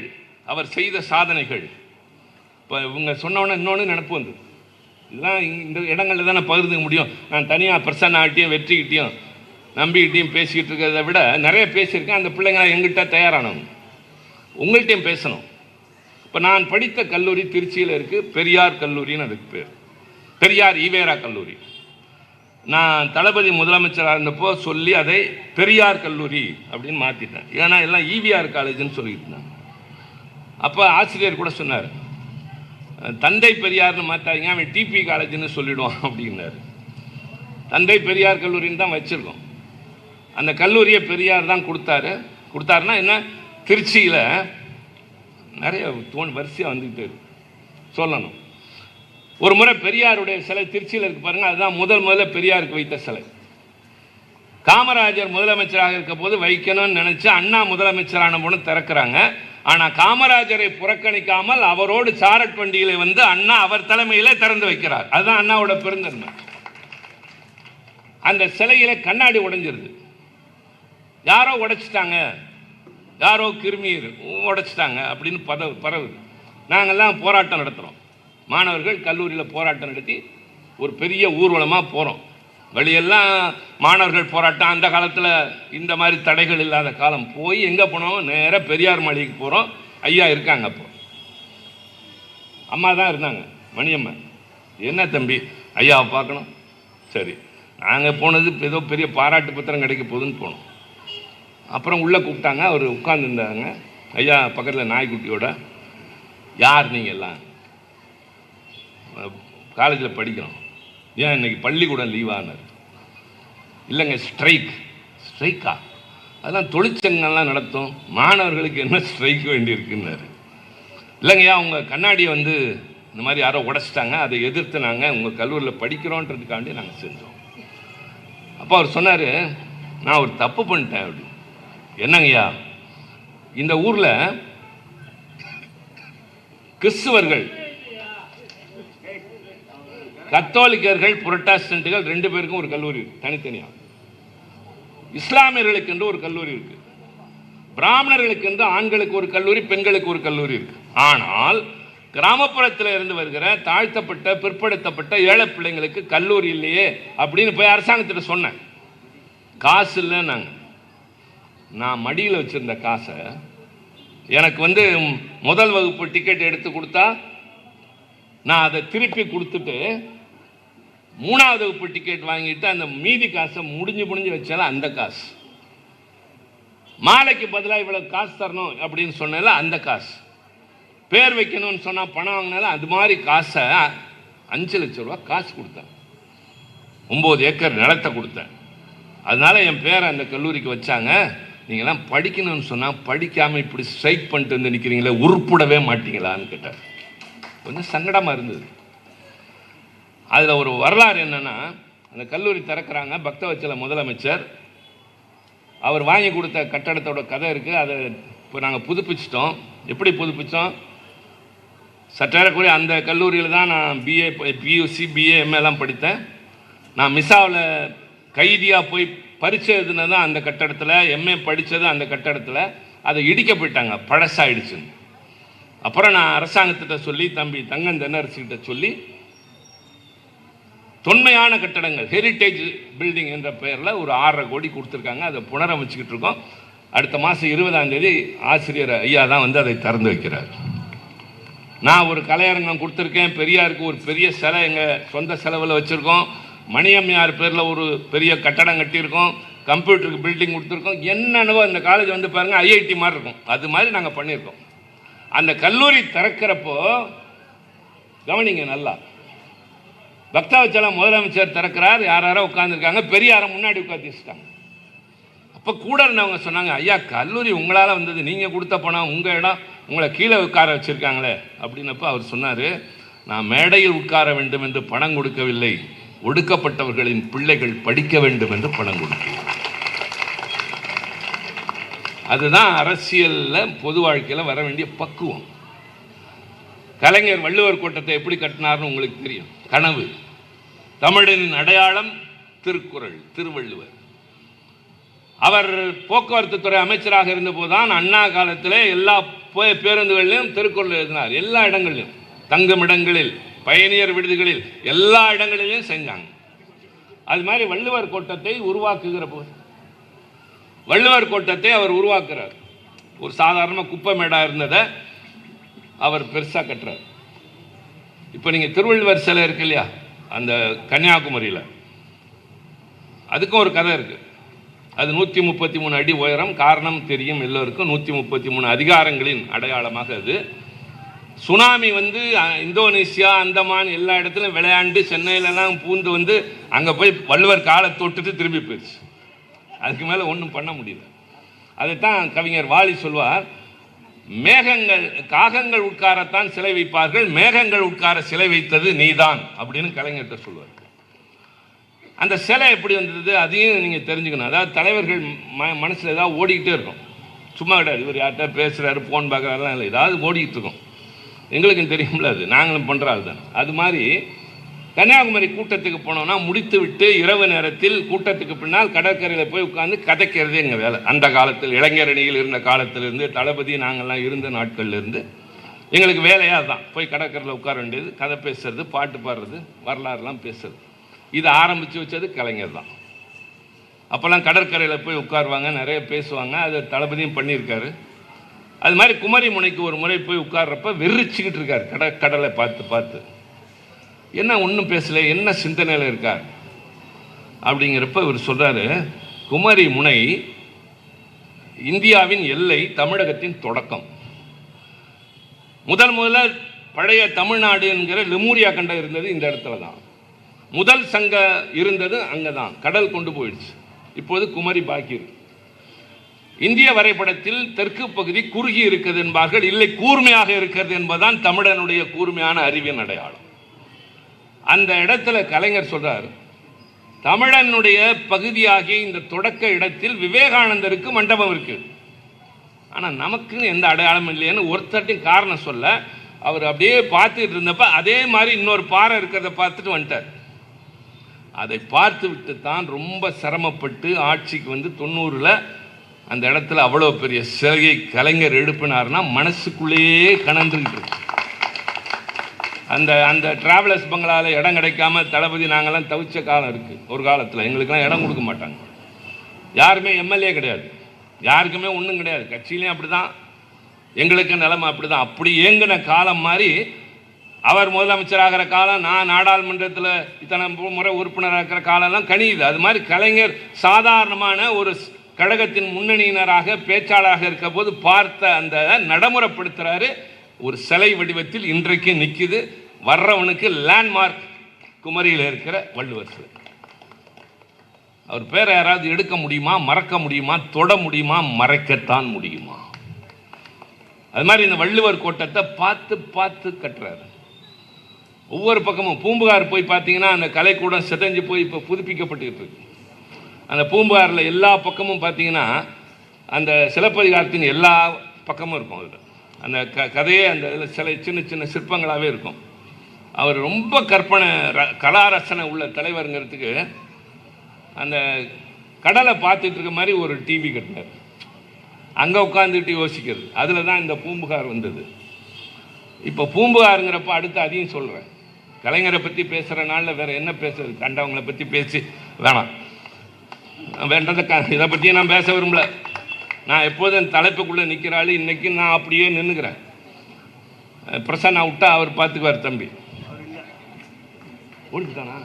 அவர் செய்த சாதனைகள். இப்போ இவங்க சொன்னோன்னே இன்னொன்று நினப்பு வந்து, இதெல்லாம் இந்த இடங்களில் தானே பகிர்ந்துக்க முடியும். நான் தனியாக பிரசன்னாகிட்டையும் வெற்றிக்கிட்டையும் நம்பிக்கிட்டையும் பேசிக்கிட்டு இருக்கிறத விட நிறைய பேசியிருக்கேன். அந்த பிள்ளைங்களாம் எங்கிட்ட தயாரானவங்க, உங்கள்கிட்டையும் பேசணும். இப்போ நான் படித்த கல்லூரி திருச்சியில் இருக்குது, பெரியார் கல்லூரின்னு அதுக்கு பேர், பெரியார் ஈவேரா கல்லூரி. நான் தளபதி முதலமைச்சராக இருந்தப்போ சொல்லி அதை பெரியார் கல்லூரி அப்படின்னு மாற்றிட்டேன். ஏன்னா எல்லாம் ஈவிஆர் காலேஜ்னு சொல்லிட்டு இருந்தாங்க. அப்போ ஆசிரியர் கூட சொன்னார், தந்தை பெரியார்னு மாற்றாதீங்க, அவன் டிபி காலேஜ்னு சொல்லிடுவான் அப்படின்னாரு. தந்தை பெரியார் கல்லூரின்னு தான் வச்சுருக்கோம். அந்த கல்லூரியை பெரியார் தான் கொடுத்தாருன்னா என்ன, திருச்சியில் நிறைய வரிசையாக வந்துக்கிட்டே இருக்கு சொல்லணும். ஒரு முறை பெரியாருடைய சிலை திருச்சியில் இருக்கு பாருங்க, அதுதான் முதல்ல பெரியாருக்கு வைத்த சிலை. காமராஜர் முதலமைச்சராக இருக்க போது வைக்கணும்னு நினைச்சு அண்ணா முதலமைச்சரான போது திறக்கிறாங்க. ஆனால் காமராஜரை புறக்கணிக்காமல் அவரோடு சாரட் வண்டியில வந்து அண்ணா அவர் தலைமையிலே திறந்து வைக்கிறார். அதுதான் அண்ணாவோட பெருந்தன்மை. அந்த சிலையில கண்ணாடி உடைஞ்சிருது. யாரோ உடைச்சிட்டாங்க, யாரோ கிருமி உடைச்சிட்டாங்க அப்படின்னு பரவுது. நாங்கள்லாம் போராட்டம் நடத்துகிறோம். மாணவர்கள் கல்லூரியில் போராட்டம் நடத்தி ஒரு பெரிய ஊர்வலமாக போகிறோம். வெளியெல்லாம் மாணவர்கள் போராட்டம். அந்த காலத்தில் இந்த மாதிரி தடைகள் இல்லாத காலம். போய் எங்கே போனோம், நேராக பெரியார் மாளிகைக்கு போகிறோம். ஐயா இருக்காங்க. அப்போ அம்மா தான் இருந்தாங்க, மணியம்மா. என்ன தம்பி, ஐயாவை பார்க்கணும். சரி, நாங்கள் போனது ஏதோ பெரிய பாராட்டு பத்திரம் கிடைக்க போகுதுன்னு போனோம். அப்புறம் உள்ளே கூப்பிட்டாங்க, அவர் உட்கார்ந்துருந்தாங்க. ஐயா பக்கத்தில் நாய்க்குட்டியோட. யார் நீங்கள் எல்லாம்? காலேஜில் படிக்கிறோம். ஏன் இன்னைக்கு பள்ளிக்கூடம் லீவானார்? இல்லைங்க, ஸ்ட்ரைக். ஸ்ட்ரைக்கா? அதெல்லாம் தொழிற்சங்கம்லாம் நடத்தும், மாணவர்களுக்கு என்ன ஸ்ட்ரைக் வேண்டியிருக்குன்னாரு. இல்லைங்கய்யா, அவங்க கண்ணாடியை வந்து இந்த மாதிரி யாரோ உடைச்சிட்டாங்க, அதை எதிர்த்து நாங்கள் உங்கள் கல்லூரியில் படிக்கிறோன்றதுக்காண்டி நாங்கள் செஞ்சோம். அப்போ அவர் சொன்னார், நான் ஒரு தப்பு பண்ணிட்டேன் அப்படி. என்னங்கய்யா, இந்த ஊரில் கிறிஸ்துவர்கள், கத்தோலிக்கர்கள், புரட்டாஸ்டன்ட்டுகள் 2 பேருக்கும் ஒரு கல்லூரி இருக்கு தனித்தனியாக. இஸ்லாமியர்களுக்கு என்று ஒரு கல்லூரி இருக்கு. பிராமணர்களுக்கு என்று ஆண்களுக்கு ஒரு கல்லூரி, பெண்களுக்கு ஒரு கல்லூரி இருக்கு. ஆனால் கிராமப்புறத்தில் இருந்து வருகிற தாழ்த்தப்பட்ட, பிற்படுத்தப்பட்ட ஏழை பிள்ளைங்களுக்கு கல்லூரி இல்லையே அப்படின்னு போய் அரசாங்கத்திட்ட சொன்னேன். காசு இல்லைன்னாங்க. நான் மடியில் வச்சிருந்த காசை எனக்கு வந்து முதல் வகுப்பு டிக்கெட் எடுத்து கொடுத்தா நான் அதை திருப்பி கொடுத்துட்டு 3வது வகுப்பு டிக்கெட் வாங்கிட்டு அந்த மீதி காசை முடிஞ்சு வச்சால அந்த காசு, மாலைக்கு பதிலாக இவ்வளவு காசு தரணும் அப்படின்னு சொன்னால அந்த காசு, பேர் வைக்கணும்னு சொன்னா பணம் வாங்கினால அது மாதிரி காசை 5 லட்சம் ரூபா காசு கொடுத்தேன். 9 ஏக்கர் நிலத்தை கொடுத்தேன். அதனால என் பேரை அந்த கல்லூரிக்கு வச்சாங்க. நீங்களாம் படிக்கணும்னு சொன்னால் படிக்காமல் இப்படி ஸ்ட்ரைக் பண்ணிட்டு வந்து நிற்கிறீங்களே, உருப்படவே மாட்டீங்களான்னு கேட்டார். கொஞ்சம் சங்கடமாக இருந்தது. அதில் ஒரு வரலாறு என்னென்னா, அந்த கல்லூரி திறக்கிறாங்க. பக்தவச்சல முதலமைச்சர் அவர் வாங்கி கொடுத்த கட்டடத்தோட கதை இருக்குது. அதை இப்போ நாங்கள் புதுப்பிச்சிட்டோம். எப்படி புதுப்பித்தோம்? சற்றேறக்குரிய அந்த கல்லூரியில் தான் நான் பிஏ, பியூசி, பிஏ, எம்ஏலாம் படித்தேன். நான் மிசாவில் கைதியாக போய் பரீட்சை எழுதுனது அந்த கட்டடத்தில், எம்ஏ படித்தது அந்த கட்டடத்தில். அதை இடிக்க போயிட்டாங்க, பழசாயிடுச்சுன்னு. அப்புறம் நான் அரசாங்கத்திட்ட சொல்லி, தம்பி தங்கம் தென்னரசுகிட்ட சொல்லி, தொன்மையான கட்டடங்கள், ஹெரிட்டேஜ் பில்டிங் என்ற பெயரில் ஒரு 6.5 கோடி கொடுத்துருக்காங்க. அதை புனரமைச்சிக்கிட்டு இருக்கோம். அடுத்த மாதம் 20ஆம் தேதி ஆசிரியர் ஐயா தான் வந்து அதை திறந்து வைக்கிறார். நான் ஒரு கலையரங்கம் கொடுத்துருக்கேன். பெரியாருக்கு ஒரு பெரிய சிலை எங்கள் சொந்த செலவில் வச்சுருக்கோம். மணியம்மையார் பேரில் ஒரு பெரிய கட்டடம் கட்டியிருக்கோம். கம்ப்யூட்டருக்கு பில்டிங் கொடுத்துருக்கோம். என்னென்னவோ அந்த காலேஜ் வந்து பாருங்கள், ஐஐடி மாதிரி இருக்கும். அது மாதிரி நாங்கள் பண்ணியிருக்கோம். அந்த கல்லூரி திறக்கிறப்போ கவனிங்க நல்லா, பக்தவச்சலம் முதலமைச்சர் திறக்கிறார். யாரோ உட்காந்துருக்காங்க, பெரியாரை முன்னாடி உட்காந்து வச்சுட்டாங்க. அப்போ கூட இருந்தவங்க சொன்னாங்க, ஐயா கல்லூரி உங்களால் வந்தது, நீங்கள் கொடுத்த பணம், உங்கள் இடம், உங்களை கீழே உட்கார வச்சுருக்காங்களே அப்படின்னப்போ அவர் சொன்னார், நான் மேடையில் உட்கார வேண்டும் என்று பணம் கொடுக்கவில்லை, ஒடுக்கப்பட்டவர்களின் பிள்ளைகள் படிக்க வேண்டும் என்று பணம் கொடுக்கிறேன். அதுதான் அரசியலில், பொது வாழ்க்கையில் வர வேண்டிய பக்குவம். கலைஞர் வள்ளுவர் கோட்டத்தை எப்படி கட்டினார்னு உங்களுக்கு தெரியும். கனவு. தமிழின் அடையாளம் திருக்குறள், திருவள்ளுவர். அவர் போக்குவரத்து துறை அமைச்சராக இருந்தபோதுதான் அண்ணா காலத்தில் எல்லா பேருந்துகளிலும் திருக்குறள் எழுதினார். எல்லா இடங்களிலும், தங்குமிடங்களில், பயணியர் விடுதிகளில், எல்லா இடங்களிலும் செஞ்சாங்க. அது மாதிரி வள்ளுவர் கோட்டத்தை உருவாக்குகிற போது, வள்ளுவர் கோட்டத்தை அவர் உருவாக்குறார். ஒரு சாதாரண குப்பை மேடாக இருந்ததை அவர் பெருசாக கட்டுறார். இப்போ நீங்கள் திருவள்ளுவர் சிலை இருக்கு இல்லையா, அந்த கன்னியாகுமரியில், அதுக்கும் ஒரு கதை இருக்குது. அது 133 அடி உயரம். காரணம் தெரியும் எல்லோருக்கும். 133 அதிகாரங்களின் அடையாளமாக அது. சுனாமி வந்து இந்தோனேசியா, அந்தமான் எல்லா இடத்துலையும் விளையாண்டு சென்னையிலலாம் பூந்து வந்து அங்கே போய் வள்ளுவர் காலை தொட்டுட்டு திரும்பி போயிடுச்சு. அதுக்கு மேலே ஒன்றும் பண்ண முடியல. அதைத்தான் கவிஞர் வாலி சொல்வார், மேகங்கள், காகங்கள் உட்காரத்தான் சிலை வைப்பார்கள், மேகங்கள் உட்கார சிலை வைத்தது நீதான் அப்படின்னு கலைஞர்கிட்ட சொல்வார். அந்த சிலை எப்படி வந்தது அதையும் நீங்கள் தெரிஞ்சுக்கணும். அதாவது தலைவர்கள் மனசில் ஏதாவது ஓடிக்கிட்டே இருக்கும். சும்மா கிடையாது, இவர் யார்கிட்ட பேசுகிறாரு, ஃபோன் பார்க்குறாருலாம் இல்லை, ஏதாவது ஓடிக்கிட்டு இருக்கும். எங்களுக்கும் தெரியும்ல, அது நாங்களும் பண்ணுறாரு தான். அது மாதிரி கன்னியாகுமரி கூட்டத்துக்கு போனோம்னா முடித்து விட்டு இரவு நேரத்தில் கூட்டத்துக்கு பின்னால் கடற்கரையில் போய் உட்காந்து கதைக்கிறது எங்கள் வேலை. அந்த காலத்தில் இளைஞரணியில் இருந்த காலத்திலிருந்து, தளபதி நாங்கள்லாம் இருந்த நாட்கள்லேருந்து எங்களுக்கு வேலையாக தான் போய் கடற்கரையில் உட்கார வேண்டியது, கதை பேசுறது, பாட்டு பாடுறது, வரலாறுலாம் பேசுறது. இதை ஆரம்பித்து வச்சது கலைஞர் தான். அப்போல்லாம் கடற்கரையில் போய் உட்காருவாங்க, நிறைய பேசுவாங்க. அது தளபதியும் பண்ணியிருக்காரு. அது மாதிரி குமரி முனைக்கு ஒரு முறை போய் உட்கார்றப்ப வெறிச்சிக்கிட்டு இருக்கார் கடலை பார்த்து பார்த்து. என்ன ஒன்றும் பேசலை, என்ன சிந்தனையில் இருக்கார் அப்படிங்கிறப்ப இவர் சொல்கிறாரு, குமரி முனை இந்தியாவின் எல்லை, தமிழகத்தின் தொடக்கம். முதல்ல பழைய தமிழ்நாடு என்கிற லெமூரியா கண்டம் இருந்தது இந்த இடத்துல தான். முதல் சங்கம் இருந்தது அங்கே தான். கடல் கொண்டு போயிடுச்சு. இப்போது குமரி பாக்கி இருக்கு. இந்திய வரைபடத்தில் தெற்கு பகுதி குறுகி இருக்கிறது என்பார்கள். இல்லை, கூர்மையாக இருக்கிறது என்பதுதான் தமிழனுடைய கூர்மையான அறிவின் அடையாளம். அந்த இடத்துல கலைஞர் சொல்றார், தமிழனுடைய பகுதியாகிய இந்த தொடக்க இடத்தில் விவேகானந்தருக்கு மண்டபம் இருக்கு, ஆனால் நமக்குன்னு எந்த அடையாளம் இல்லைன்னு ஒருத்தட்டின் காரணம் சொல்ல அவர் அப்படியே பார்த்துட்டு இருந்தப்ப அதே மாதிரி இன்னொரு பாறை இருக்கிறத பார்த்துட்டு வந்துட்டார். அதை பார்த்து விட்டு தான் ரொம்ப சிரமப்பட்டு ஆட்சிக்கு வந்து 90ல் அந்த இடத்துல அவ்வளோ பெரிய சிலையை கலைஞர் எழுப்பினார்னா மனசுக்குள்ளேயே கணந்துக்கிட்டு இருக்கு. அந்த அந்த டிராவலர்ஸ் பங்களாவில் இடம் கிடைக்காம தளபதி நாங்கள்லாம் தவிச்ச காலம் இருக்குது. ஒரு காலத்தில் எங்களுக்கெல்லாம் இடம் கொடுக்க மாட்டாங்க. யாருமே எம்எல்ஏ கிடையாது, யாருக்குமே ஒன்றும் கிடையாது. கட்சியிலையும் அப்படி தான், எங்களுக்கு நிலைமை அப்படி தான். அப்படி ஏங்கின காலம் மாதிரி அவர் முதலமைச்சராகிற காலம், நான் நாடாளுமன்றத்தில் இத்தனை முறை உறுப்பினராக இருக்கிற காலம்லாம் கணியுது. அது மாதிரி கலைஞர் சாதாரணமான ஒரு கழகத்தின் முன்னணியினராக பேச்சாளராக இருக்க போது பார்த்த அந்த நடைமுறைப்படுத்துகிறாரு. ஒரு சிலை வடிவத்தில் இன்றைக்கு நிற்குது. வர்றவனுக்கு லேண்ட்மார்க் குமரியில் இருக்கிற வள்ளுவர் சிலை. அவர் பேரை யாராவது எடுக்க முடியுமா, மறக்க முடியுமா, தொட முடியுமா, மறைக்கத்தான் முடியுமா? அது மாதிரி இந்த வள்ளுவர் கோட்டத்தை பார்த்து பார்த்து கட்டுறாரு. ஒவ்வொரு பக்கமும் பூம்புகார் போய் பார்த்தீங்கன்னா அந்த கலைக்கூடம் சிதைஞ்சு போய் இப்போ புதுப்பிக்கப்பட்டுக்கிட்டு இருக்கு. அந்த பூம்புகாரில் எல்லா பக்கமும் பார்த்தீங்கன்னா அந்த சிலப்பதிகாரத்தின் எல்லா பக்கமும் இருக்கும். அதில் அந்த கதையே அந்த இதில் சில சின்ன சின்ன சிற்பங்களாகவே இருக்கும். அவர் ரொம்ப கற்பனை கலாரசனை உள்ள தலைவருங்கிறதுக்கு அந்த கடலை பார்த்துட்டு இருக்க மாதிரி ஒரு டிவி கட்டினார். அங்கே உட்காந்துட்டு யோசிக்கிறது. அதில் தான் இந்த பூம்புகார் வந்தது. இப்போ பூம்புகாருங்கிறப்ப அடுத்து அதையும் சொல்கிறேன். கலைஞரை பற்றி பேசுகிற நாளில் வேறு என்ன பேசுறது? கண்டவங்களை பற்றி பேசி வேணாம், வேண்டதை இதை பற்றி நான் பேச விரும்பல. நான் எப்போதும் தலைப்புக்குள்ளே நிற்கிறாள். இன்றைக்கி நான் அப்படியே நின்றுக்கிறேன். பிரசன்னா விட்டா அவர் பார்த்துக்குவார். தம்பி ஓடிட்டானா?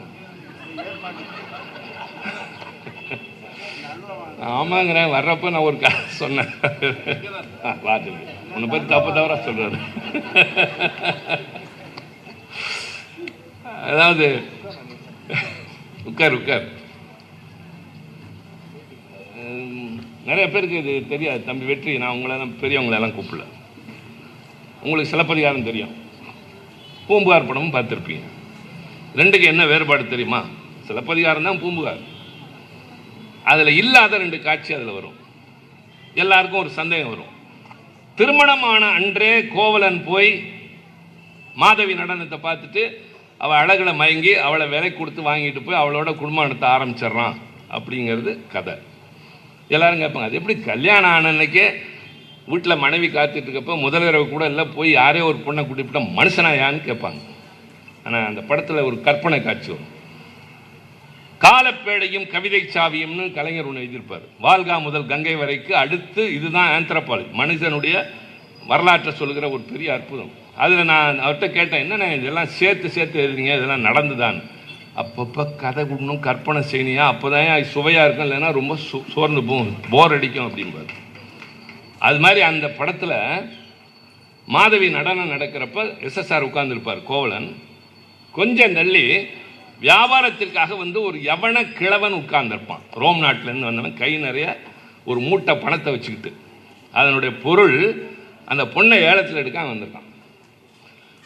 ஆமாங்கிறேன். வர்றப்போ நான் ஒரு கதை சொன்னேன். உன்னை பற்றி தவறாக சொல்கிறாரு. அதாவது உட்கார் உட்கார். நிறைய பேருக்கு இது தெரியாது. தம்பி வெற்றி, நான் உங்களெல்லாம் பெரியவங்களெல்லாம் கூப்பிடல. உங்களுக்கு சிலப்பதிகாரம் தெரியும், பூம்புகார் படமும் பார்த்துருப்பீங்க. ரெண்டுக்கு என்ன வேறுபாடு தெரியுமா? சிலப்பதிகாரம் தான் பூம்புகார். அதில் இல்லாத 2 காட்சி அதில் வரும். எல்லாருக்கும் ஒரு சந்தேகம் வரும். திருமணமான அன்றே கோவலன் போய் மாதவி நடனத்தை பார்த்துட்டு அவள் அழகில் மயங்கி அவளை விலை கொடுத்து வாங்கிட்டு போய் அவளோட குடும்பம் நடத்த ஆரம்பிச்சிட்றான் அப்படிங்கிறது கதை. எல்லாரும் கேட்பாங்க, அது எப்படி கல்யாணம் ஆன அன்னைக்கே வீட்டில் மனைவி காத்துட்டு இருக்கப்போ முதலிரவு கூட இல்லை போய் யாரே ஒரு பொண்ணை கூட்டிவிட்டா மனுஷனாயான்னு கேட்பாங்க. ஆனால் அந்த படத்தில் ஒரு கற்பனை காட்சி வரும். காலப்பேடையும் கவிதை சாவியம்னு கலைஞர் ஒன்று எழுதியிருப்பார். வால்கா முதல் கங்கை வரைக்கு அடுத்து இதுதான் ஆந்த்ரோபாலஜி, மனுஷனுடைய வரலாற்றை சொல்கிற ஒரு பெரிய அற்புதம். அதில் நான் அவர்கிட்ட கேட்டேன், என்னென்ன இதெல்லாம் சேர்த்து எழுதுறீங்க, இதெல்லாம் நடந்துதான்? அப்பப்போ கதை கொடுணும், கற்பனை செய்யணியா, அப்போ தான் சுவையாக இருக்கும், இல்லைன்னா ரொம்ப சோர்ந்து போர் அடிக்கும் அப்படிம்பார். அது மாதிரி அந்த படத்தில் மாதவி நடனம் நடக்கிறப்ப எஸ்எஸ்ஆர் உட்கார்ந்துருப்பார் கோவலன். கொஞ்சம் தள்ளி வியாபாரத்திற்காக வந்து ஒரு யவன கிழவன் உட்கார்ந்துருப்பான். ரோம் நாட்டிலேருந்து வந்தவன், கை நிறைய ஒரு மூட்டை பணத்தை வச்சுக்கிட்டு. அதனுடைய பொருள் அந்த பொண்ணை ஏலத்தில் எடுக்க வந்திருக்கான்.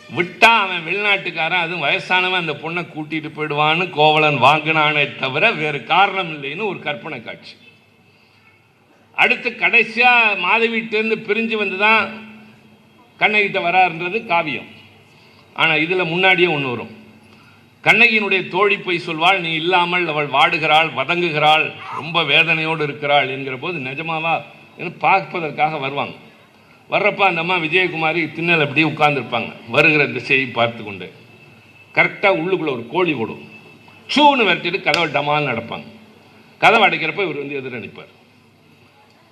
விட்டா அவன் வெளிநாட்டுக்காரன், அதுவும் வயசானவன், அந்த பொண்ணை கூட்டிகிட்டு போயிடுவான்னு கோவலன் வாங்கினானே தவிர வேறு காரணம் இல்லைன்னு ஒரு கற்பனை காட்சி. அடுத்து கடைசியாக மாதவியிட்டேருந்து பிரிஞ்சு வந்து தான் கண்ணகிட்ட வராருன்றது காவியம். ஆனால் இதில் முன்னாடியே ஒன்று வரும். கண்ணகியினுடைய தோழி போய் சொல்வாள், நீ இல்லாமல் அவள் வாடுகிறாள், வதங்குகிறாள், ரொம்ப வேதனையோடு இருக்கிறாள் என்கிற போது நிஜமாவா என்று பார்ப்பதற்காக வருவாங்க. வர்றப்ப அந்த அம்மா விஜயகுமாரி திண்ணல் அப்படியே உட்கார்ந்துருப்பாங்க, வருகிற திசையை பார்த்து கொண்டு. கரெக்டாக உள்ளுக்குள்ளே ஒரு கோழி ஓடும், ஷூன்னு விரட்டிட்டு கதவை டமால் நடப்பாங்க. கதவை அடைக்கிறப்ப இவர் வந்து எதிர நிற்பார்.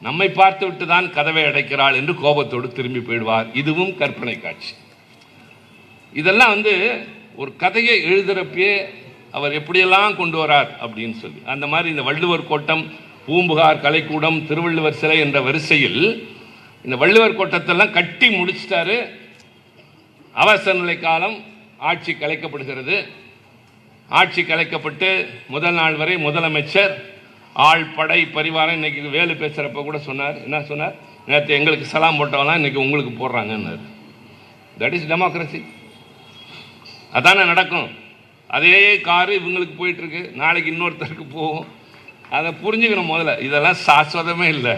நம்மை பார்த்து விட்டு தான் கதவை அடைக்கிறாள் என்று கோபத்தோடு திரும்பி போயிடுவார். இதுவும் கற்பனை காட்சி. இதெல்லாம் வந்து ஒரு கதையை எழுதுகிறப்பே அவர் எப்படியெல்லாம் கொண்டு வரார் அப்படின்னு சொல்லி. அந்த மாதிரி இந்த வள்ளுவர் கோட்டம், பூம்புகார் கலைக்கூடம், திருவள்ளுவர் சிலை என்ற வரிசையில் இந்த வள்ளுவர் கோட்டத்தெல்லாம் கட்டி முடிச்சிட்டாரு. அவசர நிலை காலம், ஆட்சி கலைக்கப்படுகிறது. ஆட்சி கலைக்கப்பட்டு முதல் நாள் வரை முதலமைச்சர் ஆள் படை பரிவாரம். இன்னைக்கு வேலு பேசுகிறப்ப கூட சொன்னார், என்ன சொன்னார், நேற்று எங்களுக்கு சலாம் போட்டவங்களாம் இன்னைக்கு உங்களுக்கு போடுறாங்கன்னாரு. That is democracy. அதானே நடக்கும். அதே காரு இவங்களுக்கு போயிட்டுருக்கு, நாளைக்கு இன்னொருத்தருக்கு போகும். அதை புரிஞ்சுக்கணும் முதல்ல. இதெல்லாம் சாஸ்வதமே இல்லை.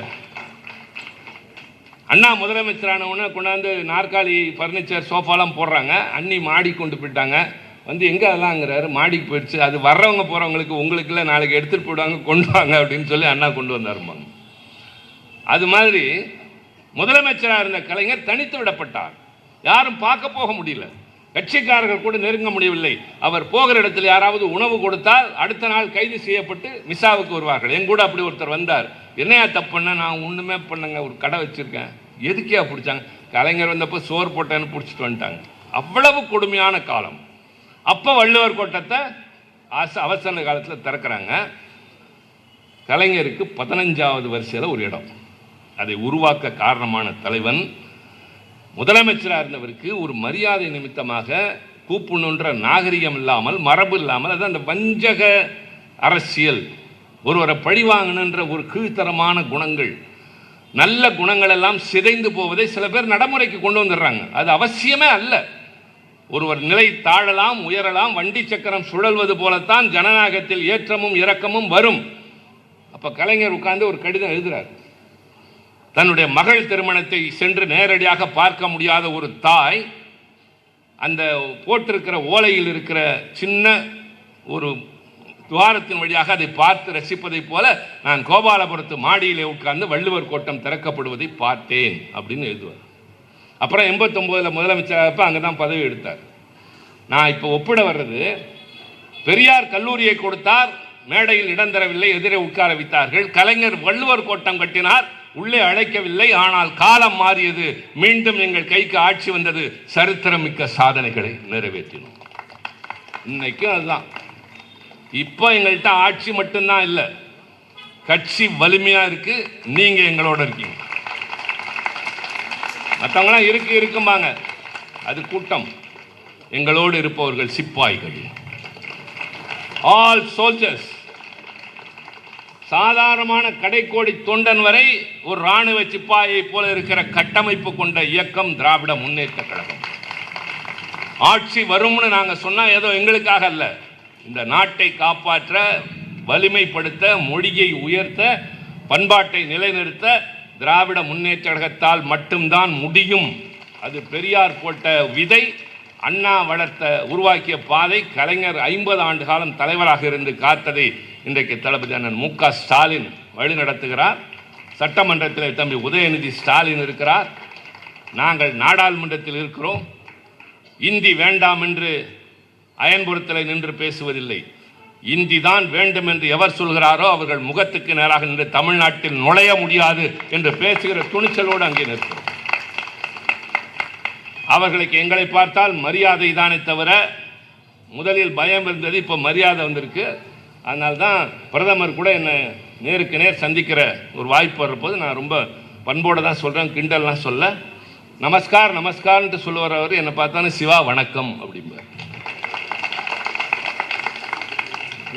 அண்ணா முதலமைச்சரானவொன்னே கொண்டாந்து நாற்காலி ஃபர்னிச்சர் சோஃபாலாம் போடுறாங்க. அண்ணி மாடி கொண்டு போயிட்டாங்க. வந்து எங்கே அதெல்லாம்ங்கிறாரு, மாடிக்கு போயிடுச்சு. அது வர்றவங்க போகிறவங்களுக்கு உங்களுக்கு இல்லை, நாளைக்கு எடுத்துகிட்டு போயிடுவாங்க, கொண்டு வாங்க அப்படின்னு சொல்லி அண்ணா கொண்டு வந்தாருமாங்க. அது மாதிரி முதலமைச்சராக இருந்த கலைஞர் தனித்து விடப்பட்டார். யாரும் பார்க்க போக முடியல, கட்சிக்காரர்கள் கூட நெருங்க முடியவில்லை. அவர் போகிற இடத்தில் யாராவது உணவு கொடுத்தால் அடுத்த நாள் கைது செய்யப்பட்டு மிசாவுக்கு வருவார்கள். என் கூட அப்படி ஒருத்தர் வந்தார். என்னையா தப்பு பண்ண, நான் ஒன்றுமே பண்ணுங்க, ஒரு கடை வச்சுருக்கேன், எதுக்கே பிடிச்சாங்க, கலைஞர் வந்தப்போ சோறு போட்டேன்னு பிடிச்சிட்டு வந்துட்டாங்க. அவ்வளவு கொடுமையான காலம். அப்போ வள்ளுவர் கோட்டத்தை அவசர காலத்தில் திறக்கிறாங்க. கலைஞருக்கு 15வது வரிசையில் ஒரு இடம். அதை உருவாக்க காரணமான தலைவன் முதலமைச்சராக இருந்தவருக்கு ஒரு மரியாதை நிமித்தமாக கூப்புணுன்ற நாகரிகம் இல்லாமல், மரபு இல்லாமல், அது அந்த வஞ்சக அரசியல், ஒருவரை பழிவாங்கணுன்ற ஒரு கீழ்த்தரமான குணங்கள், நல்ல குணங்கள் எல்லாம் சிதைந்து போவதை சில பேர் நடைமுறைக்கு கொண்டு வந்துடுறாங்க. அது அவசியமே அல்ல. ஒருவர் நிலை தாழலாம், உயரலாம், வண்டி சக்கரம் சுழல்வது போலத்தான் ஜனநாயகத்தில் ஏற்றமும் இறக்கமும் வரும். அப்போ கலைஞர் உட்கார்ந்து ஒரு கடிதம் எழுதுகிறார். தன்னுடைய மகள் திருமணத்தை சென்று நேரடியாக பார்க்க முடியாத ஒரு தாய் அந்த போட்டிருக்கிற ஓலையில் இருக்கிற சின்ன ஒரு துவாரத்தின் வழியாக அதை பார்த்து ரசிப்பதை போல நான் கோபாலபுரத்து மாடியிலே உட்கார்ந்து வள்ளுவர் கோட்டம் திறக்கப்படுவதை பார்த்தேன் அப்படின்னு எழுதுவார். அப்புறம் 89 முதலமைச்சராக அங்கே தான் பதவி எடுத்தார். நான் இப்போ ஒப்பிட வர்றது, பெரியார் கல்லூரியை கொடுத்தார், மேடையில் இடம் தரவில்லை, எதிரே உட்கார வைத்தார்கள். கலைஞர் வள்ளுவர் கோட்டம் கட்டினார், உள்ளே அழைக்கவில்லை. ஆனால் காலம் மாறியது, மீண்டும் எங்கள் கைக்கு ஆட்சி வந்தது, சரித்திரமிக்க சாதனைகளை நிறைவேற்றினோம். இன்னைக்கும் அதுதான். இப்போ எங்கள்கிட்ட ஆட்சி மட்டும்தான் இல்லை, கட்சி வலிமையா இருக்கு. நீங்க எங்களோட இருக்கீங்க. மற்றவங்களாம் இருக்கும்பாங்க, அது கூட்டம். எங்களோடு இருப்பவர்கள் சிப்பாய்கள், ஆல் சோல்ஜர்ஸ். சாதாரணமான கடைக்கோடி தொண்டன் வரை ஒரு ராணுவ சிப்பாயை போல இருக்கிற கட்டமைப்பு கொண்ட இயக்கம் திராவிட முன்னேற்ற கழகம். ஆட்சி வரும்னு நாங்க சொன்னா ஏதோ எங்களுக்காக அல்ல, இந்த நாட்டை காப்பாற்ற, வலிமைப்படுத்த, மொழியை உயர்த்த, பண்பாட்டை நிலைநிறுத்த திராவிட முன்னேற்ற கழகத்தால் மட்டும்தான் முடியும். அது பெரியார் போட்ட விதை, அண்ணா வளர்த்த உருவாக்கிய பாதை. கலைஞர் 50 ஆண்டு காலம் தலைவராக இருந்து காத்ததை இன்றைக்கு தளபதி அண்ணன் மு.க. ஸ்டாலின் வழி நடத்துகிறார். சட்டமன்றத்தில் தம்பி உதயநிதி ஸ்டாலின் இருக்கிறார். நாங்கள் நாடாளுமன்றத்தில் இருக்கிறோம். இந்தி வேண்டாம் என்று அயன்புரத்தில் நின்று பேசுவதில்லை. இந்தி தான் வேண்டும் என்று எவர் சொல்கிறாரோ அவர்கள் முகத்துக்கு நேராக நின்று தமிழ்நாட்டில் நுழைய முடியாது என்று பேசுகிற துணிச்சலோடு அங்கே நிற்கிறோம். அவர்களுக்கு எங்களை பார்த்தால் மரியாதை தானே தவிர, முதலில் பயம் இருந்தது, இப்போ மரியாதை வந்திருக்கு. அதனால்தான் பிரதமர் கூட என்னை நேருக்கு நேர் சந்திக்கிற ஒரு வாய்ப்பு வர்றபோது நான் ரொம்ப பண்போடு தான் சொல்கிறேன், கிண்டல்லாம் சொல்ல. நமஸ்கார் நமஸ்கார்ன்ட்டு சொல்லுவார் அவர். என்னை பார்த்தாலும் சிவா வணக்கம் அப்படிம்பார்.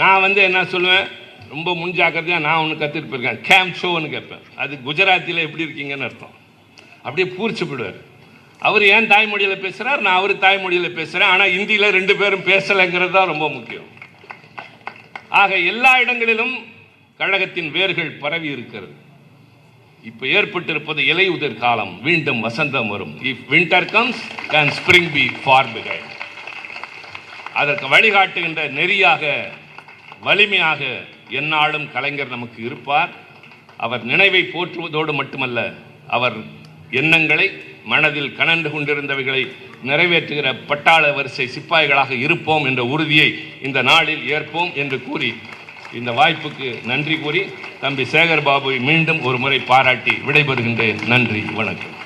நான் என்ன சொல்லுவேன், ரொம்ப முன்ஜாக்கிரதையாக நான் ஒன்று கற்றுட்டு போயிருக்கேன், கேம் ஷோன்னு கேட்பேன். அது குஜராத்தியில் எப்படி இருக்கீங்கன்னு அர்த்தம். அப்படியே பூரிச்சு போயிடுவார். அவர் ஏன் தாய்மொழியில் பேசுகிறார், நான் அவர் தாய்மொழியில் பேசுகிறேன். ஆனால் இந்தியில் 2 பேரும் பேசலைங்கிறது தான் ரொம்ப முக்கியம். ஆக எல்லா இடங்களிலும் கழகத்தின் வேர்கள் பரவி இருக்கிறது. இப்போ ஏற்பட்டிருப்பது இலையுதிர் காலம், மீண்டும் வசந்தம் வரும். If winter comes can spring be far behind. அதற்கு வழிகாட்டுகின்ற நெறியாக, வலிமையாக எந்நாளும் கலைஞர் நமக்கு இருப்பார். அவர் நினைவை போற்றுவதோடு மட்டுமல்ல, அவர் எண்ணங்களை, மனதில் கனந்து கொண்டிருந்தவைகளை நிறைவேற்றுகிற பட்டாள வரிசை சிப்பாய்களாக இருப்போம் என்ற உறுதியை இந்த நாளில் ஏற்போம் என்று கூறி, இந்த வாய்ப்புக்கு நன்றி கூறி தம்பி சேகர் பாபுவை மீண்டும் ஒரு முறை பாராட்டி விடைபெறுகின்றேன். நன்றி, வணக்கம்.